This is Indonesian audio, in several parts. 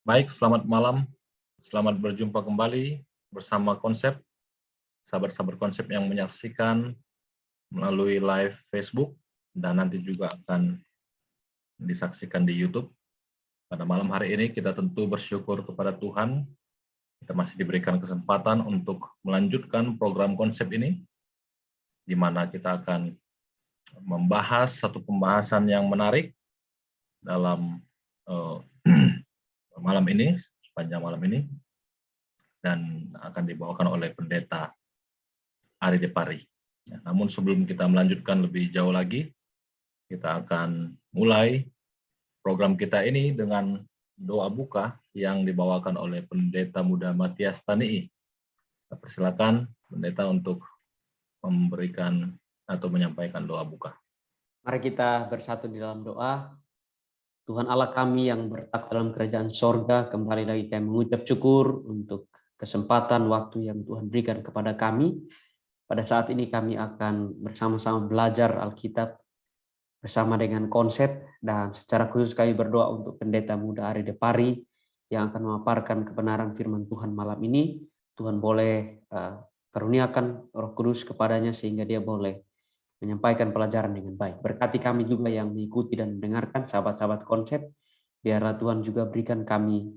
Baik, selamat malam. Selamat berjumpa kembali bersama Konsep, sahabat-sahabat Konsep yang menyaksikan melalui live Facebook dan nanti juga akan disaksikan di YouTube. Pada malam hari ini kita tentu bersyukur kepada Tuhan, kita masih diberikan kesempatan untuk melanjutkan program Konsep ini, di mana kita akan membahas satu pembahasan yang menarik dalam malam ini, sepanjang malam ini, dan akan dibawakan oleh Pendeta Ari Depari. Ya, namun sebelum kita melanjutkan lebih jauh lagi, kita akan mulai program kita ini dengan doa buka yang dibawakan oleh Pendeta Muda Matias Tanii. Kita persilakan Pendeta untuk memberikan atau menyampaikan doa buka. Mari kita bersatu di dalam doa. Tuhan Allah kami yang bertakhta dalam kerajaan sorga, kembali lagi kami mengucap syukur untuk kesempatan waktu yang Tuhan berikan kepada kami. Pada saat ini kami akan bersama-sama belajar Alkitab bersama dengan Konsep, dan secara khusus kami berdoa untuk Pendeta Muda Ari Depari yang akan memaparkan kebenaran firman Tuhan malam ini. Tuhan boleh karuniakan Roh Kudus kepadanya sehingga dia boleh menyampaikan pelajaran dengan baik. Berkati kami juga yang mengikuti dan mendengarkan, sahabat-sahabat Konsep. Biarlah Tuhan juga berikan kami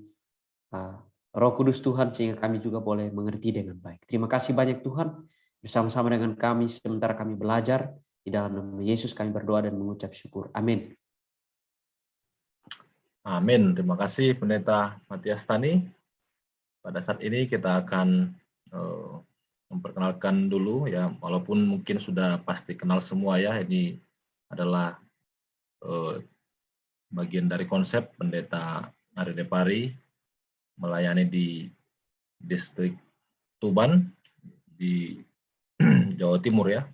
Roh Kudus Tuhan sehingga kami juga boleh mengerti dengan baik. Terima kasih banyak Tuhan. Bersama-sama dengan kami sementara kami belajar. Di dalam nama Yesus kami berdoa dan mengucap syukur. Amin. Amin. Terima kasih Pendeta Matias Tani. Pada saat ini kita akan memperkenalkan dulu ya, walaupun mungkin sudah pasti kenal semua ya, ini adalah bagian dari Konsep. Pendeta Ari Depari melayani di distrik Tuban di Jawa Timur ya,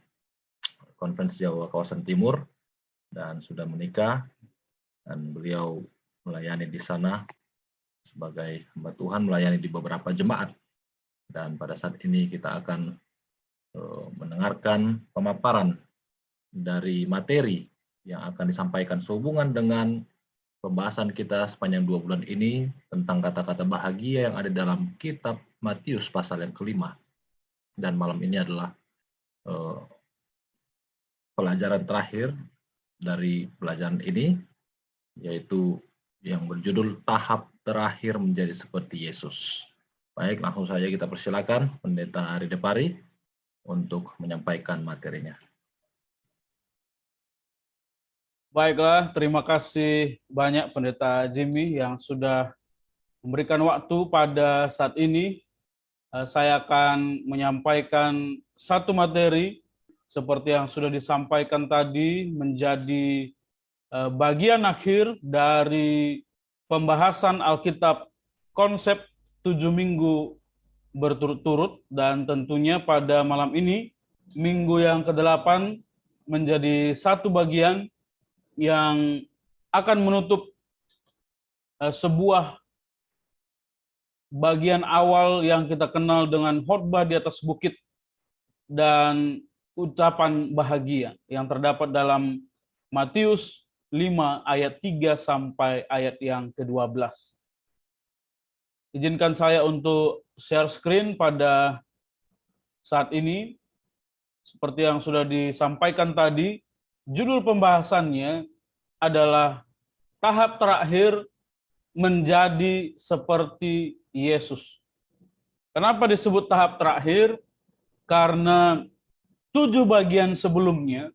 Konferensi Jawa Kawasan Timur, dan sudah menikah, dan beliau melayani di sana sebagai hamba Tuhan, melayani di beberapa jemaat. Dan pada saat ini kita akan mendengarkan pemaparan dari materi yang akan disampaikan sehubungan dengan pembahasan kita sepanjang 2 bulan ini tentang kata-kata bahagia yang ada dalam kitab Matius pasal yang kelima. Dan malam ini adalah pelajaran terakhir dari pelajaran ini, yaitu yang berjudul tahap terakhir menjadi seperti Yesus. Baik, langsung saja kita persilakan Pendeta Ari Depari untuk menyampaikan materinya. Baiklah, terima kasih banyak Pendeta Jimmy yang sudah memberikan waktu pada saat ini. Saya akan menyampaikan satu materi seperti yang sudah disampaikan tadi, menjadi bagian akhir dari pembahasan Alkitab Konsep 7 minggu berturut-turut, dan tentunya pada malam ini, minggu yang ke-8, menjadi satu bagian yang akan menutup sebuah bagian awal yang kita kenal dengan khotbah di atas bukit dan ucapan bahagia yang terdapat dalam Matius 5 ayat 3 sampai ayat yang ke-12. Izinkan saya untuk share screen pada saat ini. Seperti yang sudah disampaikan tadi, judul pembahasannya adalah tahap terakhir menjadi seperti Yesus. Kenapa disebut tahap terakhir? Karena 7 bagian sebelumnya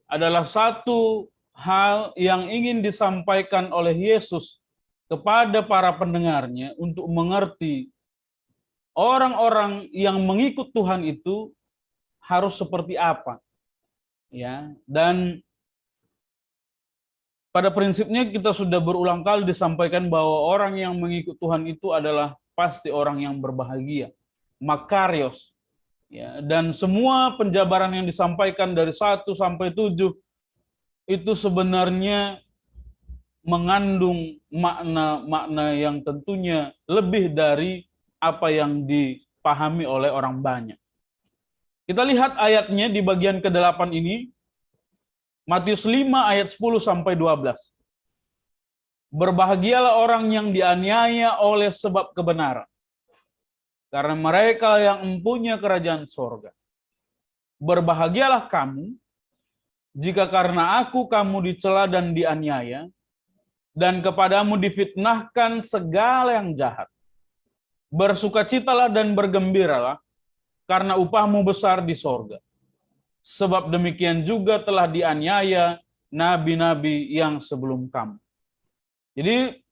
adalah satu hal yang ingin disampaikan oleh Yesus kepada para pendengarnya untuk mengerti orang-orang yang mengikut Tuhan itu harus seperti apa. Ya, dan pada prinsipnya kita sudah berulang kali disampaikan bahwa orang yang mengikut Tuhan itu adalah pasti orang yang berbahagia, makarios. Ya, dan semua penjabaran yang disampaikan dari 1 sampai 7 itu sebenarnya mengandung makna-makna yang tentunya lebih dari apa yang dipahami oleh orang banyak. Kita lihat ayatnya di bagian ke-8 ini, Matius 5 ayat 10 sampai 12. Berbahagialah orang yang dianiaya oleh sebab kebenaran, karena mereka yang mempunyai kerajaan sorga. Berbahagialah kamu, jika karena aku kamu dicela dan dianiaya, dan kepadamu difitnahkan segala yang jahat. Bersukacitalah dan bergembiralah, karena upahmu besar di sorga. Sebab demikian juga telah dianiaya nabi-nabi yang sebelum kamu. Jadi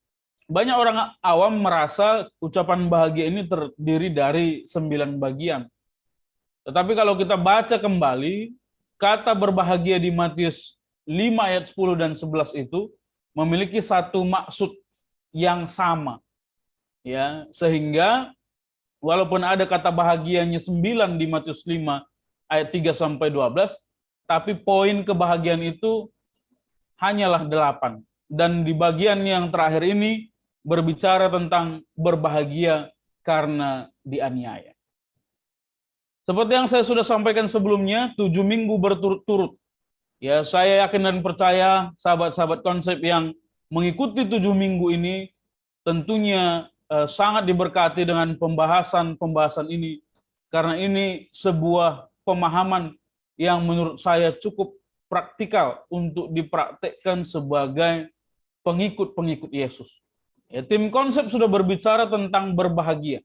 banyak orang awam merasa ucapan bahagia ini terdiri dari 9 bagian. Tetapi kalau kita baca kembali, kata berbahagia di Matius 5 ayat 10 dan 11 itu memiliki satu maksud yang sama. Ya, sehingga walaupun ada kata bahagianya 9 di Matius 5 ayat 3 sampai 12, tapi poin kebahagiaan itu hanyalah 8. Dan di bagian yang terakhir ini berbicara tentang berbahagia karena dianiaya. Seperti yang saya sudah sampaikan sebelumnya, 7 minggu berturut-turut. Ya, saya yakin dan percaya sahabat-sahabat konsep yang mengikuti 7 minggu ini tentunya sangat diberkati dengan pembahasan-pembahasan ini. Karena ini sebuah pemahaman yang menurut saya cukup praktikal untuk dipraktekkan sebagai pengikut-pengikut Yesus. Ya, tim konsep sudah berbicara tentang berbahagia,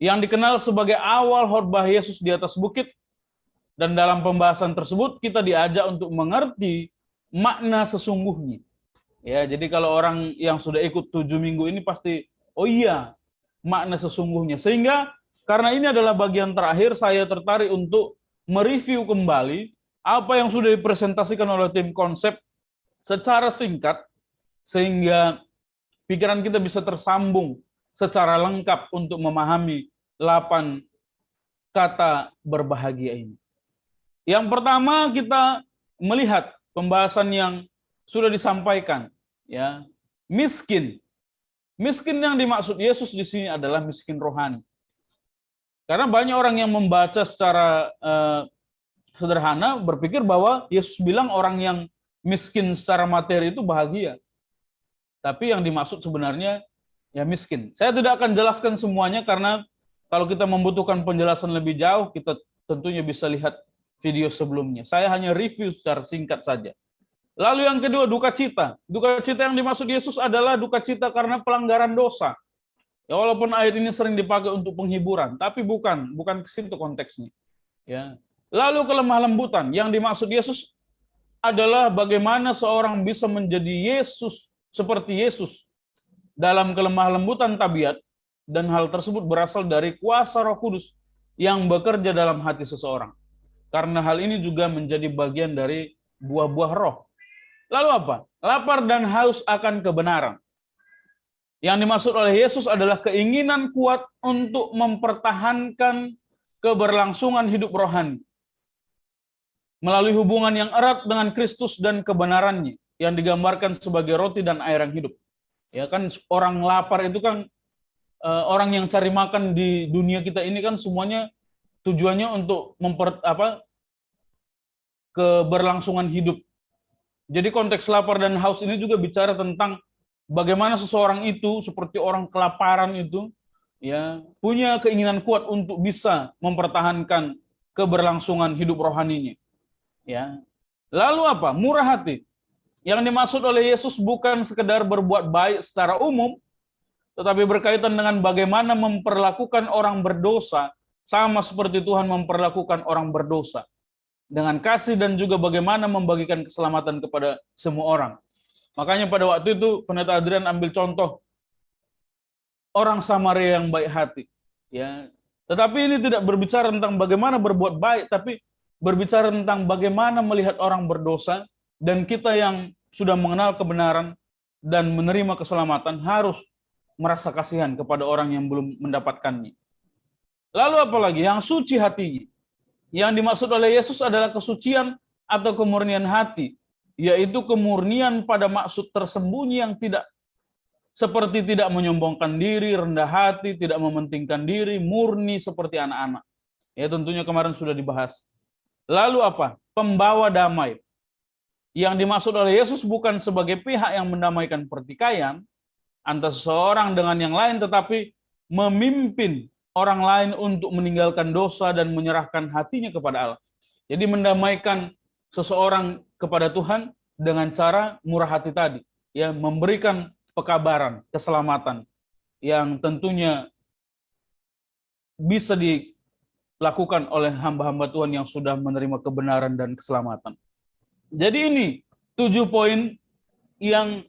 yang dikenal sebagai awal khotbah Yesus di atas bukit, dan dalam pembahasan tersebut kita diajak untuk mengerti makna sesungguhnya. Ya, jadi kalau orang yang sudah ikut 7 minggu ini pasti, oh iya, makna sesungguhnya. Sehingga karena ini adalah bagian terakhir, saya tertarik untuk mereview kembali apa yang sudah dipresentasikan oleh tim konsep secara singkat, sehingga pikiran kita bisa tersambung secara lengkap untuk memahami 8 kata berbahagia ini. Yang pertama, kita melihat pembahasan yang sudah disampaikan, ya, miskin. Miskin yang dimaksud Yesus di sini adalah miskin rohani. Karena banyak orang yang membaca secara sederhana berpikir bahwa Yesus bilang orang yang miskin secara materi itu bahagia. Tapi yang dimaksud sebenarnya ya miskin. Saya tidak akan jelaskan semuanya karena kalau kita membutuhkan penjelasan lebih jauh, kita tentunya bisa lihat video sebelumnya. Saya hanya review secara singkat saja. Lalu yang kedua, duka cita. Duka cita yang dimaksud Yesus adalah duka cita karena pelanggaran dosa. Ya, walaupun ayat ini sering dipakai untuk penghiburan, tapi bukan ke situ konteksnya. Ya. Lalu kelemah lembutan, yang dimaksud Yesus adalah bagaimana seorang bisa menjadi Yesus, seperti Yesus dalam kelemah lembutan tabiat, dan hal tersebut berasal dari kuasa Roh Kudus yang bekerja dalam hati seseorang. Karena hal ini juga menjadi bagian dari buah-buah roh. Lalu apa? Lapar dan haus akan kebenaran. Yang dimaksud oleh Yesus adalah keinginan kuat untuk mempertahankan keberlangsungan hidup rohani melalui hubungan yang erat dengan Kristus dan kebenarannya yang digambarkan sebagai roti dan air yang hidup. Ya kan, orang lapar itu kan orang yang cari makan di dunia kita ini kan semuanya tujuannya untuk keberlangsungan hidup. Jadi konteks lapar dan haus ini juga bicara tentang bagaimana seseorang itu seperti orang kelaparan itu ya punya keinginan kuat untuk bisa mempertahankan keberlangsungan hidup rohaninya. Ya. Lalu apa? Murah hati. Yang dimaksud oleh Yesus bukan sekedar berbuat baik secara umum, tetapi berkaitan dengan bagaimana memperlakukan orang berdosa sama seperti Tuhan memperlakukan orang berdosa. Dengan kasih dan juga bagaimana membagikan keselamatan kepada semua orang. Makanya pada waktu itu Pendeta Adrian ambil contoh orang Samaria yang baik hati. Ya. Tetapi ini tidak berbicara tentang bagaimana berbuat baik, tapi berbicara tentang bagaimana melihat orang berdosa, dan kita yang sudah mengenal kebenaran dan menerima keselamatan harus merasa kasihan kepada orang yang belum mendapatkannya. Lalu apalagi? Yang suci hatinya. Yang dimaksud oleh Yesus adalah kesucian atau kemurnian hati, yaitu kemurnian pada maksud tersembunyi yang tidak seperti tidak menyombongkan diri, rendah hati, tidak mementingkan diri, murni seperti anak-anak. Ya tentunya kemarin sudah dibahas. Lalu apa? Pembawa damai. Yang dimaksud oleh Yesus bukan sebagai pihak yang mendamaikan pertikaian antara seseorang dengan yang lain, tetapi memimpin orang lain untuk meninggalkan dosa dan menyerahkan hatinya kepada Allah. Jadi mendamaikan seseorang kepada Tuhan dengan cara murah hati tadi, ya, memberikan pekabaran, keselamatan yang tentunya bisa dilakukan oleh hamba-hamba Tuhan yang sudah menerima kebenaran dan keselamatan. Jadi ini 7 poin yang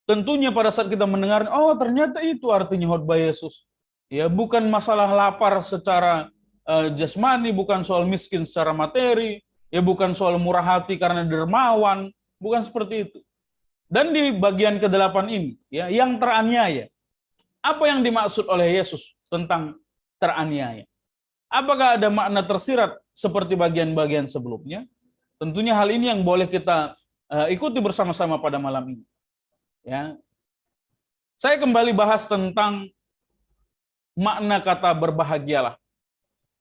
tentunya pada saat kita mendengar, oh ternyata itu artinya khotbah Yesus. Ya, bukan masalah lapar secara jasmani, bukan soal miskin secara materi, ya bukan soal murah hati karena dermawan, bukan seperti itu. Dan di bagian ke-8 ini, ya, yang teraniaya. Apa yang dimaksud oleh Yesus tentang teraniaya? Apakah ada makna tersirat seperti bagian-bagian sebelumnya? Tentunya hal ini yang boleh kita ikuti bersama-sama pada malam ini. Ya, saya kembali bahas tentang makna kata berbahagialah.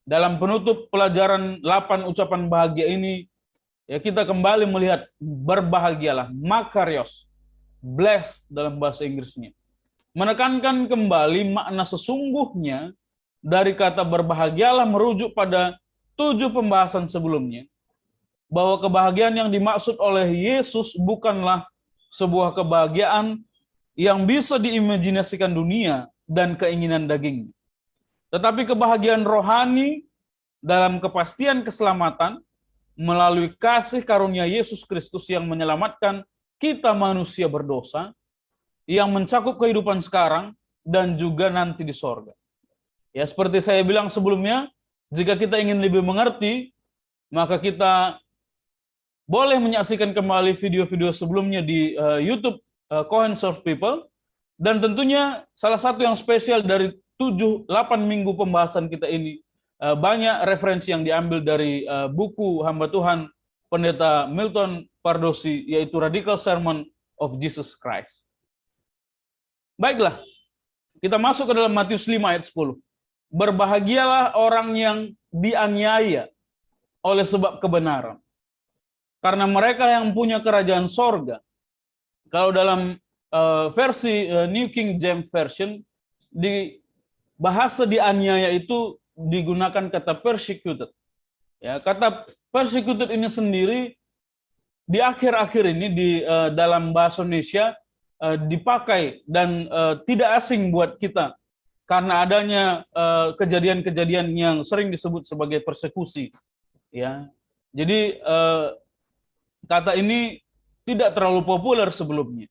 Dalam penutup pelajaran 8 ucapan bahagia ini, ya, kita kembali melihat berbahagialah, makarios, blessed dalam bahasa Inggrisnya. Menekankan kembali makna sesungguhnya dari kata berbahagialah merujuk pada 7 pembahasan sebelumnya, bahwa kebahagiaan yang dimaksud oleh Yesus bukanlah sebuah kebahagiaan yang bisa diimajinasikan dunia dan keinginan daging, tetapi kebahagiaan rohani dalam kepastian keselamatan melalui kasih karunia Yesus Kristus yang menyelamatkan kita manusia berdosa, yang mencakup kehidupan sekarang dan juga nanti di sorga. Ya, seperti saya bilang sebelumnya, jika kita ingin lebih mengerti, maka kita boleh menyaksikan kembali video-video sebelumnya di YouTube Cohens of People, dan tentunya salah satu yang spesial dari 7-8 minggu pembahasan kita ini, banyak referensi yang diambil dari buku hamba Tuhan Pendeta Milton Pardosi, yaitu Radical Sermon of Jesus Christ. Baiklah, kita masuk ke dalam Matius 5 ayat 10. Berbahagialah orang yang dianiaya oleh sebab kebenaran, karena mereka yang punya kerajaan sorga. Kalau dalam versi New King James Version, di bahasa dianiaya itu digunakan kata persecuted. Ya, kata persecuted ini sendiri di akhir-akhir ini di dalam bahasa Indonesia dipakai dan tidak asing buat kita karena adanya kejadian-kejadian yang sering disebut sebagai persekusi. Ya, jadi kata ini tidak terlalu populer sebelumnya,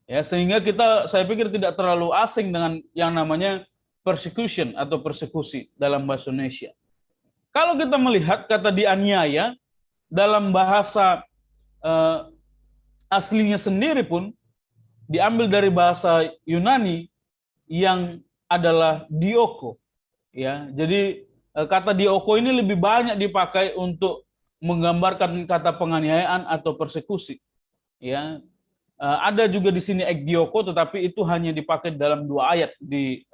ya, sehingga saya pikir tidak terlalu asing dengan yang namanya persecution atau persekusi dalam bahasa Indonesia. Kalau kita melihat kata dianiaya dalam bahasa aslinya sendiri pun diambil dari bahasa Yunani yang adalah dioko, ya. Jadi kata dioko ini lebih banyak dipakai untuk menggambarkan kata penganiayaan atau persekusi. Ya, ada juga di sini ekdioko, tetapi itu hanya dipakai dalam 2 ayat di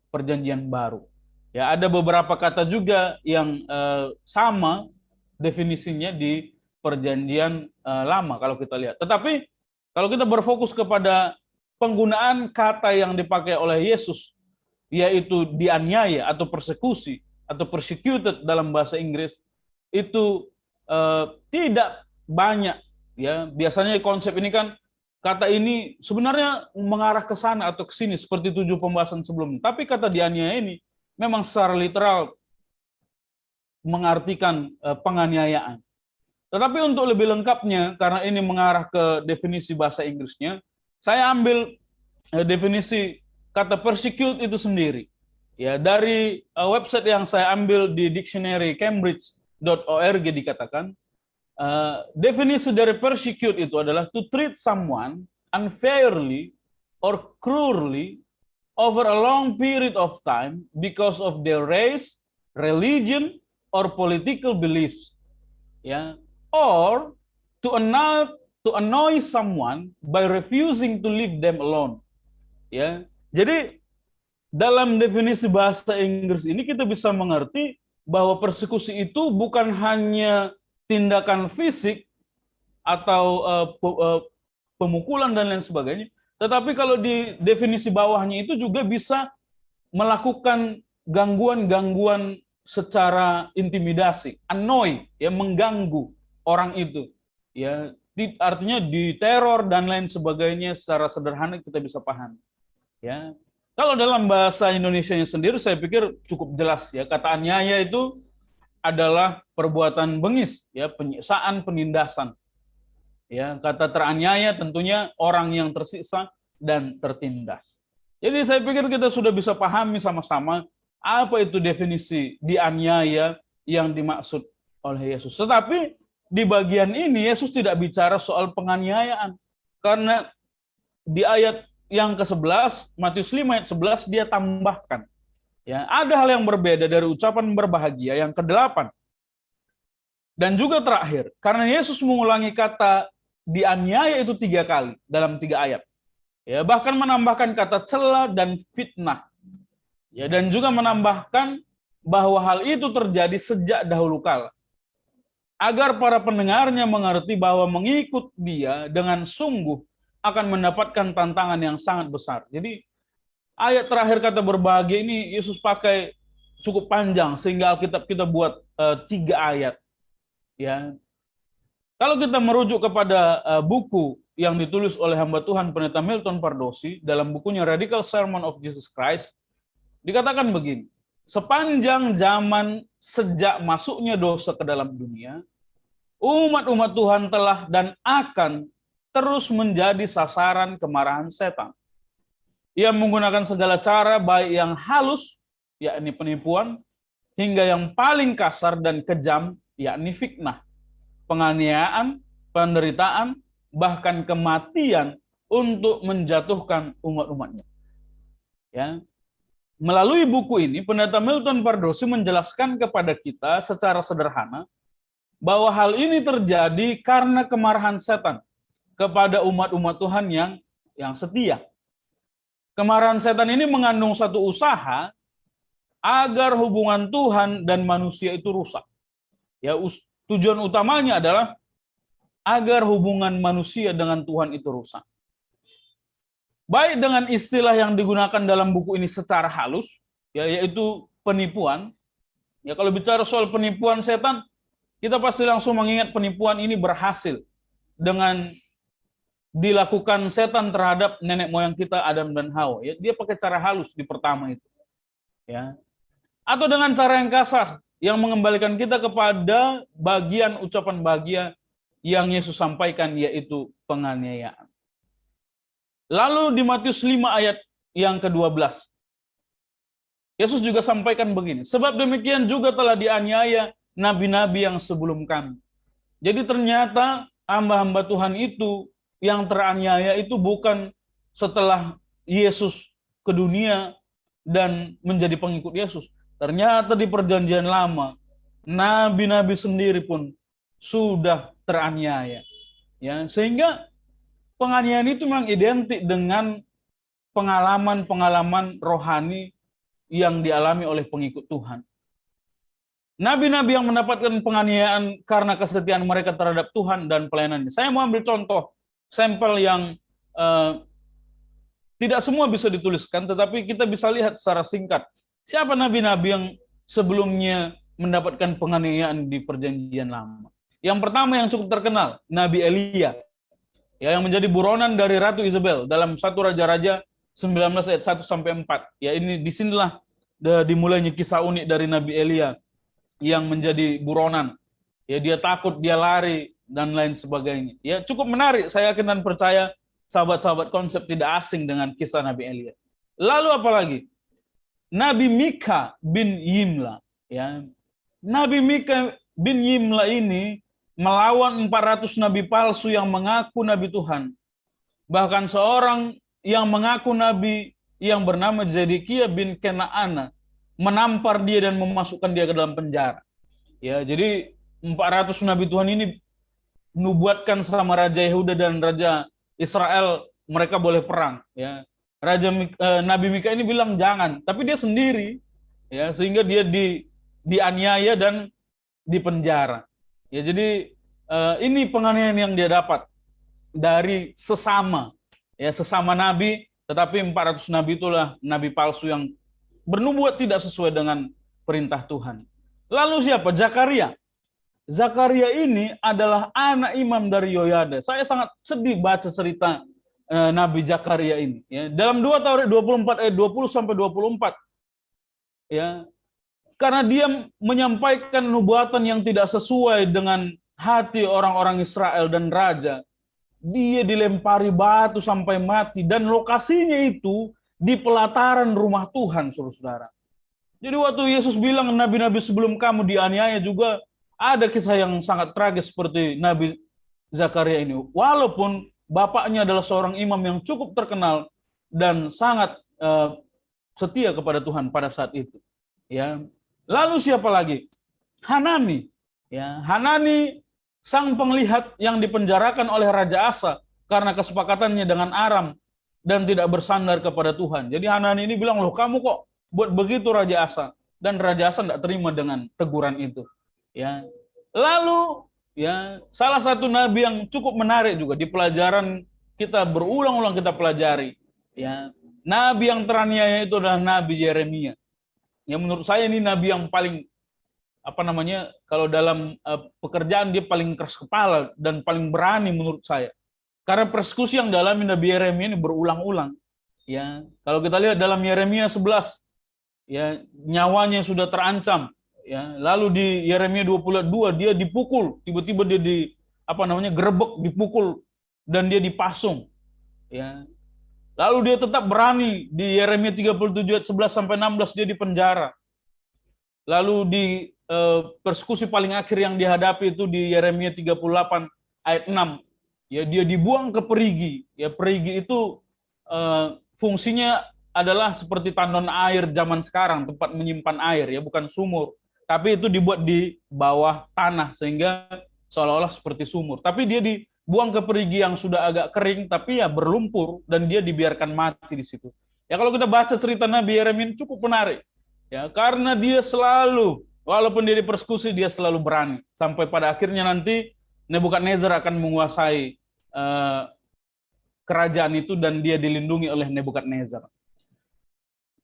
Perjanjian Baru. Ya, ada beberapa kata juga yang sama definisinya di Perjanjian Lama kalau kita lihat. Tetapi kalau kita berfokus kepada penggunaan kata yang dipakai oleh Yesus, yaitu dianiaya atau persekusi atau persecuted dalam bahasa Inggris, itu tidak banyak. Ya, biasanya konsep ini kan, kata ini sebenarnya mengarah ke sana atau ke sini seperti 7 pembahasan sebelumnya. Tapi kata dianiaya ini memang secara literal mengartikan penganiayaan. Tetapi untuk lebih lengkapnya, karena ini mengarah ke definisi bahasa Inggrisnya, saya ambil definisi kata persecute itu sendiri. Ya, dari website yang saya ambil di dictionary cambridge.org dikatakan, definisi dari persecute itu adalah to treat someone unfairly or cruelly over a long period of time because of their race, religion, or political beliefs. Ya, or to annoy someone by refusing to leave them alone. Ya, jadi dalam definisi bahasa Inggris ini kita bisa mengerti bahwa persekusi itu bukan hanya tindakan fisik atau pemukulan dan lain sebagainya. Tetapi kalau di definisi bawahnya itu juga bisa melakukan gangguan-gangguan secara intimidasi, annoy, ya, mengganggu orang itu, ya, artinya diteror dan lain sebagainya. Secara sederhana kita bisa paham, ya. Kalau dalam bahasa Indonesianya sendiri saya pikir cukup jelas, ya, kata aniaya itu adalah perbuatan bengis, ya, penyiksaan, penindasan. Ya, kata teraniaya tentunya orang yang tersiksa dan tertindas. Jadi saya pikir kita sudah bisa pahami sama-sama apa itu definisi dianiaya yang dimaksud oleh Yesus. Tetapi di bagian ini Yesus tidak bicara soal penganiayaan. Karena di ayat yang ke-11, Matius 5 ayat 11 dia tambahkan, ya, ada hal yang berbeda dari ucapan berbahagia yang ke-8. Dan juga terakhir, karena Yesus mengulangi kata dianiaya itu 3 kali dalam 3 ayat. Ya, bahkan menambahkan kata cela dan fitnah. Ya, dan juga menambahkan bahwa hal itu terjadi sejak dahulu kala. Agar para pendengarnya mengerti bahwa mengikut dia dengan sungguh akan mendapatkan tantangan yang sangat besar. Jadi ayat terakhir kata berbahagia ini Yesus pakai cukup panjang sehingga Alkitab kita buat 3 ayat. Ya, kalau kita merujuk kepada buku yang ditulis oleh hamba Tuhan Pendeta Milton Pardosi dalam bukunya Radical Sermon of Jesus Christ, dikatakan begini, sepanjang zaman sejak masuknya dosa ke dalam dunia, umat-umat Tuhan telah dan akan terus menjadi sasaran kemarahan setan. Ia menggunakan segala cara baik yang halus, yakni penipuan, hingga yang paling kasar dan kejam, yakni fitnah, penganiayaan, penderitaan, bahkan kematian untuk menjatuhkan umat-umatnya. Ya. Melalui buku ini, Pendeta Milton Pardosi menjelaskan kepada kita secara sederhana bahwa hal ini terjadi karena kemarahan setan kepada umat-umat Tuhan yang setia. Kemarahan setan ini mengandung satu usaha agar hubungan Tuhan dan manusia itu rusak. Ya, tujuan utamanya adalah agar hubungan manusia dengan Tuhan itu rusak. Baik dengan istilah yang digunakan dalam buku ini secara halus, ya, yaitu penipuan. Ya, kalau bicara soal penipuan setan, kita pasti langsung mengingat penipuan ini berhasil dengan dilakukan setan terhadap nenek moyang kita Adam dan Hawa. Ya, dia pakai cara halus di pertama itu. Ya. Atau dengan cara yang kasar, yang mengembalikan kita kepada bagian ucapan bahagia yang Yesus sampaikan, yaitu penganiayaan. Lalu di Matius 5 ayat yang ke-12, Yesus juga sampaikan begini, sebab demikian juga telah dianiaya nabi-nabi yang sebelum kami. Jadi ternyata hamba-hamba Tuhan itu yang teraniaya itu bukan setelah Yesus ke dunia dan menjadi pengikut Yesus. Ternyata di perjanjian lama, nabi-nabi sendiri pun sudah teraniaya. Ya, sehingga penganiayaan itu memang identik dengan pengalaman-pengalaman rohani yang dialami oleh pengikut Tuhan. Nabi-nabi yang mendapatkan penganiayaan karena kesetiaan mereka terhadap Tuhan dan pelayanannya. Saya mau ambil contoh sampel yang tidak semua bisa dituliskan, tetapi kita bisa lihat secara singkat. Siapa nabi-nabi yang sebelumnya mendapatkan penganiayaan di perjanjian lama? Yang pertama yang cukup terkenal, Nabi Elia, ya, yang menjadi buronan dari Ratu Isabel dalam 1 Raja-Raja 19 ayat 1 sampai 4. Ya, ini disinilah dimulainya kisah unik dari Nabi Elia yang menjadi buronan. Ya, dia takut, dia lari dan lain sebagainya. Ya, cukup menarik. Saya yakin dan percaya sahabat-sahabat konsep tidak asing dengan kisah Nabi Elia. Lalu apalagi? Nabi Mika bin Yimla. Ya, Nabi Mika bin Yimla ini melawan 400 nabi palsu yang mengaku nabi Tuhan. Bahkan seorang yang mengaku nabi yang bernama Zedekiah bin Kenaana menampar dia dan memasukkan dia ke dalam penjara. Ya, jadi 400 nabi Tuhan ini nubuatkan sama Raja Yehuda dan Raja Israel mereka boleh perang. Ya, Nabi Mika ini bilang jangan, tapi dia sendiri, ya, sehingga dia dianiaya dan dipenjara. Ya, jadi ini penganiayaan yang dia dapat dari sesama nabi, tetapi 400 nabi itulah nabi palsu yang bernubuat tidak sesuai dengan perintah Tuhan. Lalu siapa? Zakaria. Zakaria ini adalah anak imam dari Yoyada. Saya sangat sedih baca cerita Nabi Zakaria ini. Ya. Dalam 2 Taurat 24 ayat 20 sampai 24, ya, karena dia menyampaikan nubuatan yang tidak sesuai dengan hati orang-orang Israel dan raja, dia dilempari batu sampai mati, dan lokasinya itu di pelataran rumah Tuhan, saudara-saudara. Jadi waktu Yesus bilang nabi-nabi sebelum kamu dianiaya juga, ada kisah yang sangat tragis seperti Nabi Zakaria ini. Walaupun bapaknya adalah seorang imam yang cukup terkenal dan sangat setia kepada Tuhan pada saat itu. Ya. Lalu siapa lagi? Hanani. Ya, Hanani sang penglihat yang dipenjarakan oleh Raja Asa karena kesepakatannya dengan Aram dan tidak bersandar kepada Tuhan. Jadi Hanani ini bilang, loh kamu kok buat begitu Raja Asa? Dan Raja Asa tidak terima dengan teguran itu. Ya. Lalu ya, salah satu nabi yang cukup menarik juga di pelajaran kita berulang-ulang kita pelajari, ya, nabi yang teraniaya itu adalah Nabi Yeremia. Ya, menurut saya ini nabi yang paling kalau dalam pekerjaan dia paling keras kepala dan paling berani menurut saya. Karena persekusi yang dialami Nabi Yeremia ini berulang-ulang. Ya, kalau kita lihat dalam Yeremia 11, ya, nyawanya sudah terancam. Ya, lalu di Yeremia 22 dia dipukul, tiba-tiba dia gerebek, dipukul, dan dia dipasung. Ya. Lalu dia tetap berani di Yeremia 37 ayat 11 sampai 16 dia dipenjara. Lalu di persekusi paling akhir yang dihadapi itu di Yeremia 38 ayat 6. Ya, dia dibuang ke perigi. Ya, perigi itu fungsinya adalah seperti tandon air zaman sekarang, tempat menyimpan air, ya, bukan sumur. Tapi itu dibuat di bawah tanah sehingga seolah-olah seperti sumur. Tapi dia dibuang ke perigi yang sudah agak kering tapi ya berlumpur, dan dia dibiarkan mati di situ. Ya, kalau kita baca cerita Nabi Yeremia cukup menarik. Ya, karena dia selalu, walaupun dia dipersekusi, dia selalu berani. Sampai pada akhirnya nanti Nebukadnezar akan menguasai kerajaan itu dan dia dilindungi oleh Nebukadnezar.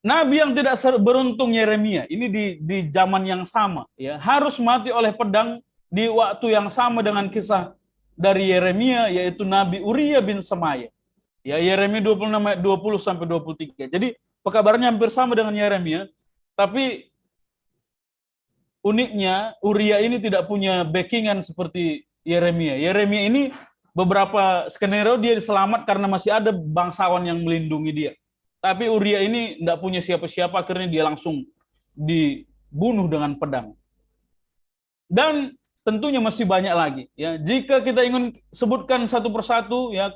Nabi yang tidak beruntung Yeremia, ini di zaman yang sama, ya, harus mati oleh pedang di waktu yang sama dengan kisah dari Yeremia, yaitu Nabi Uria bin Semaya. Ya, Yeremia 26 ayat 20 sampai 23. Jadi pekabarannya hampir sama dengan Yeremia, tapi uniknya Uria ini tidak punya backingan seperti Yeremia. Yeremia ini beberapa skenario dia selamat karena masih ada bangsawan yang melindungi dia. Tapi Uria ini tidak punya siapa-siapa, akhirnya dia langsung dibunuh dengan pedang. Dan tentunya masih banyak lagi. Ya, jika kita ingin sebutkan satu persatu, ya,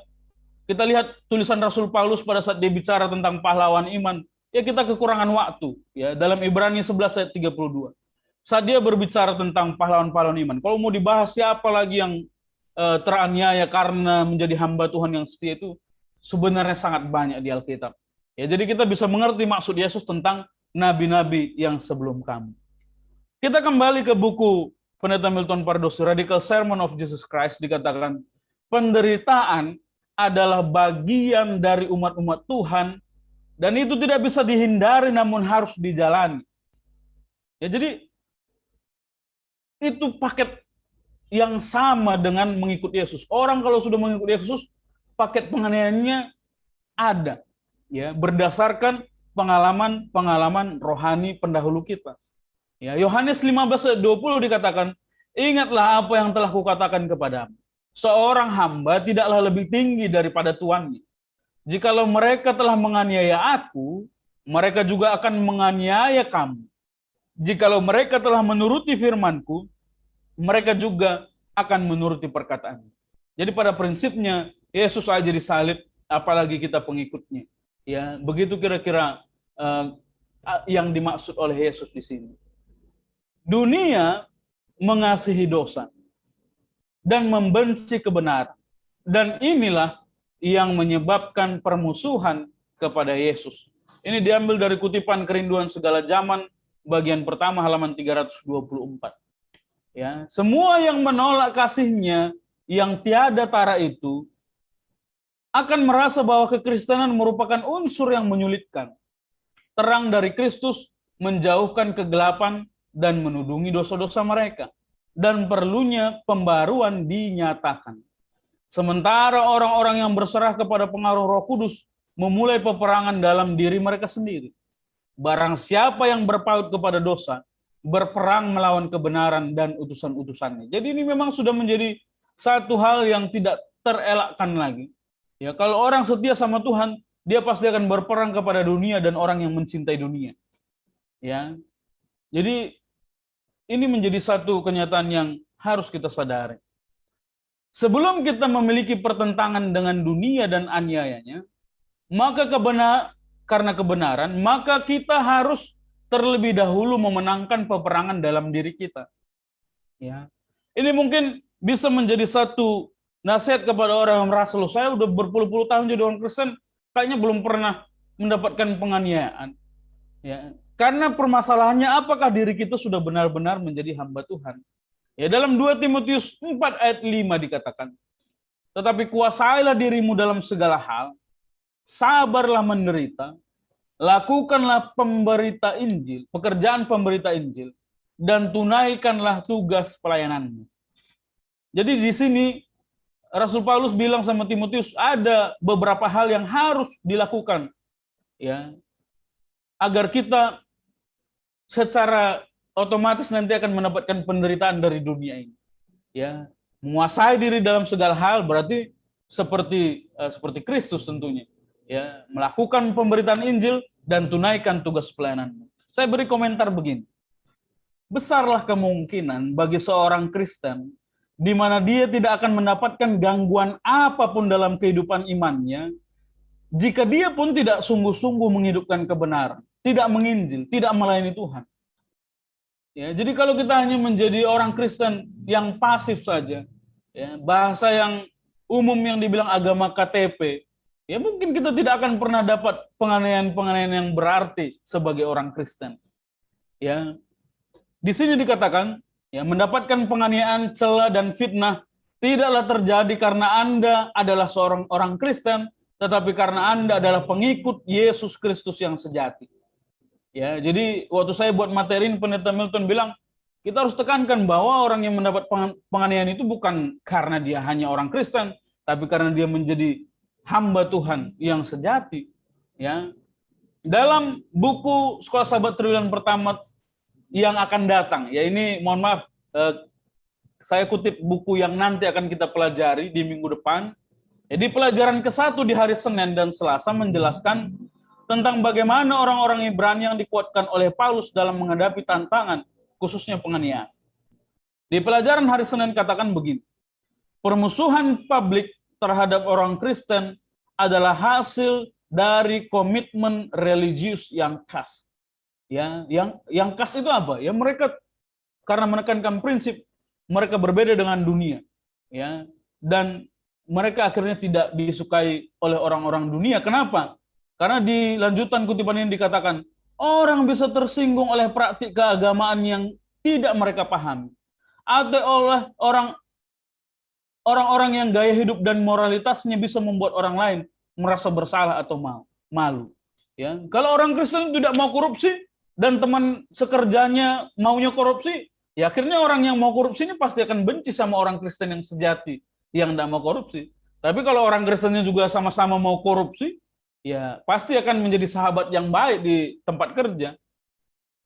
kita lihat tulisan Rasul Paulus pada saat dia bicara tentang pahlawan iman. Ya, kita kekurangan waktu. Ya, dalam Ibrani 11 ayat 32. Saat dia berbicara tentang pahlawan-pahlawan iman. Kalau mau dibahas siapa lagi yang teraniaya karena menjadi hamba Tuhan yang setia, itu sebenarnya sangat banyak di Alkitab. Ya, jadi kita bisa mengerti maksud Yesus tentang nabi-nabi yang sebelum kamu. Kita kembali ke buku Pendeta Milton Pardoso, Radical Sermon of Jesus Christ, dikatakan penderitaan adalah bagian dari umat-umat Tuhan dan itu tidak bisa dihindari namun harus dijalani. Ya, jadi itu paket yang sama dengan mengikuti Yesus. Orang kalau sudah mengikuti Yesus, paket penganiayaannya ada. Ya, berdasarkan pengalaman rohani pendahulu kita. Ya, Yohanes 15 ayat 20 dikatakan, ingatlah apa yang telah kukatakan kepadamu. Seorang hamba tidaklah lebih tinggi daripada tuannya. Jikalau mereka telah menganiaya aku, mereka juga akan menganiaya kamu. Jikalau mereka telah menuruti firmanku, mereka juga akan menuruti perkataannya. Jadi pada prinsipnya, Yesus aja disalib, apalagi kita pengikutnya. Ya, begitu kira-kira yang dimaksud oleh Yesus di sini. Dunia mengasihi dosa dan membenci kebenaran. Dan inilah yang menyebabkan permusuhan kepada Yesus. Ini diambil dari kutipan Kerinduan Segala Zaman, bagian pertama halaman 324. Ya, semua yang menolak kasih-Nya yang tiada tara itu akan merasa bahwa kekristenan merupakan unsur yang menyulitkan. Terang dari Kristus menjauhkan kegelapan dan menudungi dosa-dosa mereka. Dan perlunya pembaruan dinyatakan. Sementara orang-orang yang berserah kepada pengaruh Roh Kudus memulai peperangan dalam diri mereka sendiri. Barang siapa yang berpaut kepada dosa, berperang melawan kebenaran dan utusan-utusannya. Jadi ini memang sudah menjadi satu hal yang tidak terelakkan lagi. Ya, kalau orang setia sama Tuhan, dia pasti akan berperang kepada dunia dan orang yang mencintai dunia. Ya. Jadi ini menjadi satu kenyataan yang harus kita sadari. Sebelum kita memiliki pertentangan dengan dunia dan aniayanya, maka karena kebenaran, maka kita harus terlebih dahulu memenangkan peperangan dalam diri kita. Ya. Ini mungkin bisa menjadi satu nasihat kepada orang yang merasa, loh, saya udah berpuluh-puluh tahun jadi orang Kristen, kayaknya belum pernah mendapatkan penganiayaan. Ya. Karena permasalahannya, apakah diri kita sudah benar-benar menjadi hamba Tuhan? Ya, dalam 2 Timotius 4 ayat 5 dikatakan, tetapi kuasailah dirimu dalam segala hal, sabarlah menderita, lakukanlah pemberita Injil, pekerjaan pemberita Injil, dan tunaikanlah tugas pelayananmu. Jadi di sini Rasul Paulus bilang sama Timotius, ada beberapa hal yang harus dilakukan, ya, agar kita secara otomatis nanti akan mendapatkan penderitaan dari dunia ini. Ya, menguasai diri dalam segala hal berarti seperti Kristus tentunya. Ya, melakukan pemberitaan Injil dan tunaikan tugas pelayananmu. Saya beri komentar begini. Besarlah kemungkinan bagi seorang Kristen di mana dia tidak akan mendapatkan gangguan apapun dalam kehidupan imannya jika dia pun tidak sungguh-sungguh menghidupkan kebenaran, tidak menginjil, tidak melayani Tuhan. Ya, jadi kalau kita hanya menjadi orang Kristen yang pasif saja, ya, bahasa yang umum yang dibilang agama KTP, ya mungkin kita tidak akan pernah dapat penganiayaan-penganiayaan yang berarti sebagai orang Kristen. Ya, di sini dikatakan, ya, mendapatkan penganiayaan, cela dan fitnah tidaklah terjadi karena Anda adalah seorang orang Kristen, tetapi karena Anda adalah pengikut Yesus Kristus yang sejati. Ya, jadi waktu saya buat materi ini, Pendeta Milton bilang, kita harus tekankan bahwa orang yang mendapat penganiayaan itu bukan karena dia hanya orang Kristen, tapi karena dia menjadi hamba Tuhan yang sejati. Ya, dalam buku Sekolah Sahabat Triwulan Pertama yang akan datang, ya ini mohon maaf, saya kutip buku yang nanti akan kita pelajari di minggu depan. Jadi pelajaran ke-1 di hari Senin dan Selasa menjelaskan tentang bagaimana orang-orang Ibrani yang dikuatkan oleh Paulus dalam menghadapi tantangan, khususnya penganiayaan. Di pelajaran hari Senin katakan begini, permusuhan publik terhadap orang Kristen adalah hasil dari komitmen religius yang khas. Ya, yang khas itu apa? Ya mereka karena menekankan prinsip mereka berbeda dengan dunia, ya, dan mereka akhirnya tidak disukai oleh orang-orang dunia. Kenapa? Karena di lanjutan kutipan ini dikatakan, orang bisa tersinggung oleh praktik keagamaan yang tidak mereka pahami, atau oleh orang-orang yang gaya hidup dan moralitasnya bisa membuat orang lain merasa bersalah atau malu. Ya, kalau orang Kristen tidak mau korupsi dan teman sekerjanya maunya korupsi, ya akhirnya orang yang mau korupsi ini pasti akan benci sama orang Kristen yang sejati yang tidak mau korupsi. Tapi kalau orang Kristennya juga sama-sama mau korupsi, ya pasti akan menjadi sahabat yang baik di tempat kerja.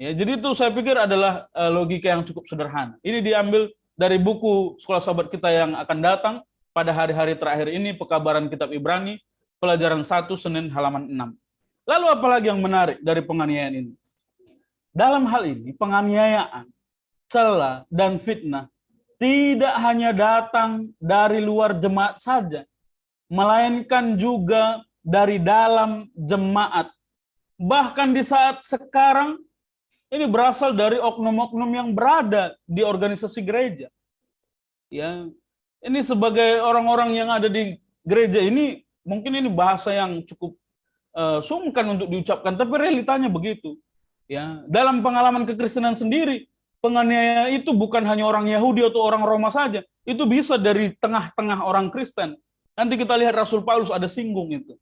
Ya, jadi itu saya pikir adalah logika yang cukup sederhana. Ini diambil dari buku Sekolah Sahabat kita yang akan datang pada hari-hari terakhir ini, Pekabaran Kitab Ibrani, pelajaran 1 Senin halaman 6. Lalu apalagi yang menarik dari penganiayaan ini? Dalam hal ini, penganiayaan, cela, dan fitnah tidak hanya datang dari luar jemaat saja, melainkan juga dari dalam jemaat. Bahkan di saat sekarang, ini berasal dari oknum-oknum yang berada di organisasi gereja. Ya, ini sebagai orang-orang yang ada di gereja ini, mungkin ini bahasa yang cukup sungkan untuk diucapkan, tapi realitanya begitu. Ya, dalam pengalaman kekristenan sendiri, penganiaya itu bukan hanya orang Yahudi atau orang Roma saja, itu bisa dari tengah-tengah orang Kristen. Nanti kita lihat Rasul Paulus ada singgung itu.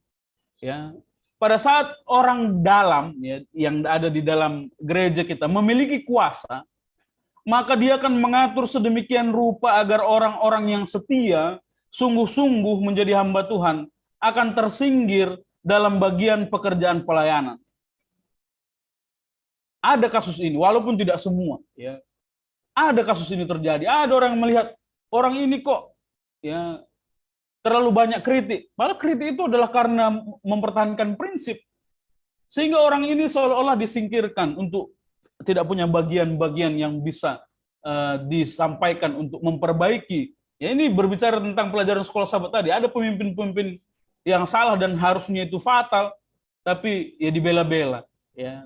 Ya, pada saat orang dalam ya, yang ada di dalam gereja kita memiliki kuasa, maka dia akan mengatur sedemikian rupa agar orang-orang yang setia, sungguh-sungguh menjadi hamba Tuhan, akan tersinggir dalam bagian pekerjaan pelayanan. Ada kasus ini, walaupun tidak semua. Ya. Ada kasus ini terjadi. Ada orang yang melihat, orang ini kok ya terlalu banyak kritik. Malah kritik itu adalah karena mempertahankan prinsip. Sehingga orang ini seolah-olah disingkirkan untuk tidak punya bagian-bagian yang bisa disampaikan untuk memperbaiki. Ya, ini berbicara tentang pelajaran sekolah sahabat tadi. Ada pemimpin-pemimpin yang salah dan harusnya itu fatal, tapi ya dibela-bela. Ya.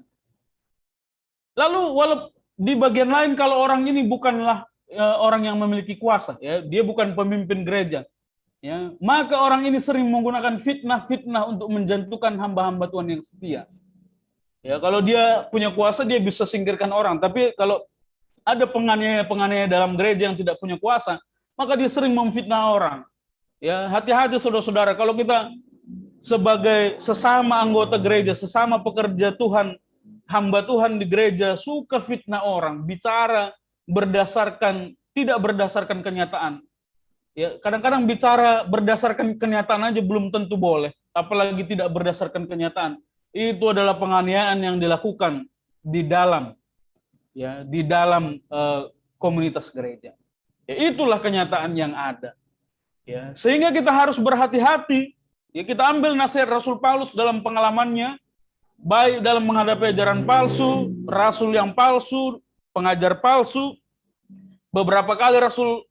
Lalu walaupun di bagian lain kalau orang ini bukanlah orang yang memiliki kuasa, ya, dia bukan pemimpin gereja, ya, maka orang ini sering menggunakan fitnah-fitnah untuk menjatuhkan hamba-hamba Tuhan yang setia. Ya, kalau dia punya kuasa dia bisa singkirkan orang, tapi kalau ada penganiaya-penganiaya dalam gereja yang tidak punya kuasa, maka dia sering memfitnah orang. Ya, hati-hati saudara-saudara, kalau kita sebagai sesama anggota gereja, sesama pekerja Tuhan, hamba Tuhan di gereja suka fitnah orang, bicara tidak berdasarkan kenyataan. Ya, kadang-kadang bicara berdasarkan kenyataan aja belum tentu boleh, apalagi tidak berdasarkan kenyataan. Itu adalah penganiayaan yang dilakukan di dalam komunitas gereja. Ya, itulah kenyataan yang ada. Ya, sehingga kita harus berhati-hati. Ya, kita ambil nasihat Rasul Paulus dalam pengalamannya, baik dalam menghadapi ajaran palsu, rasul yang palsu, pengajar palsu. Beberapa kali Rasul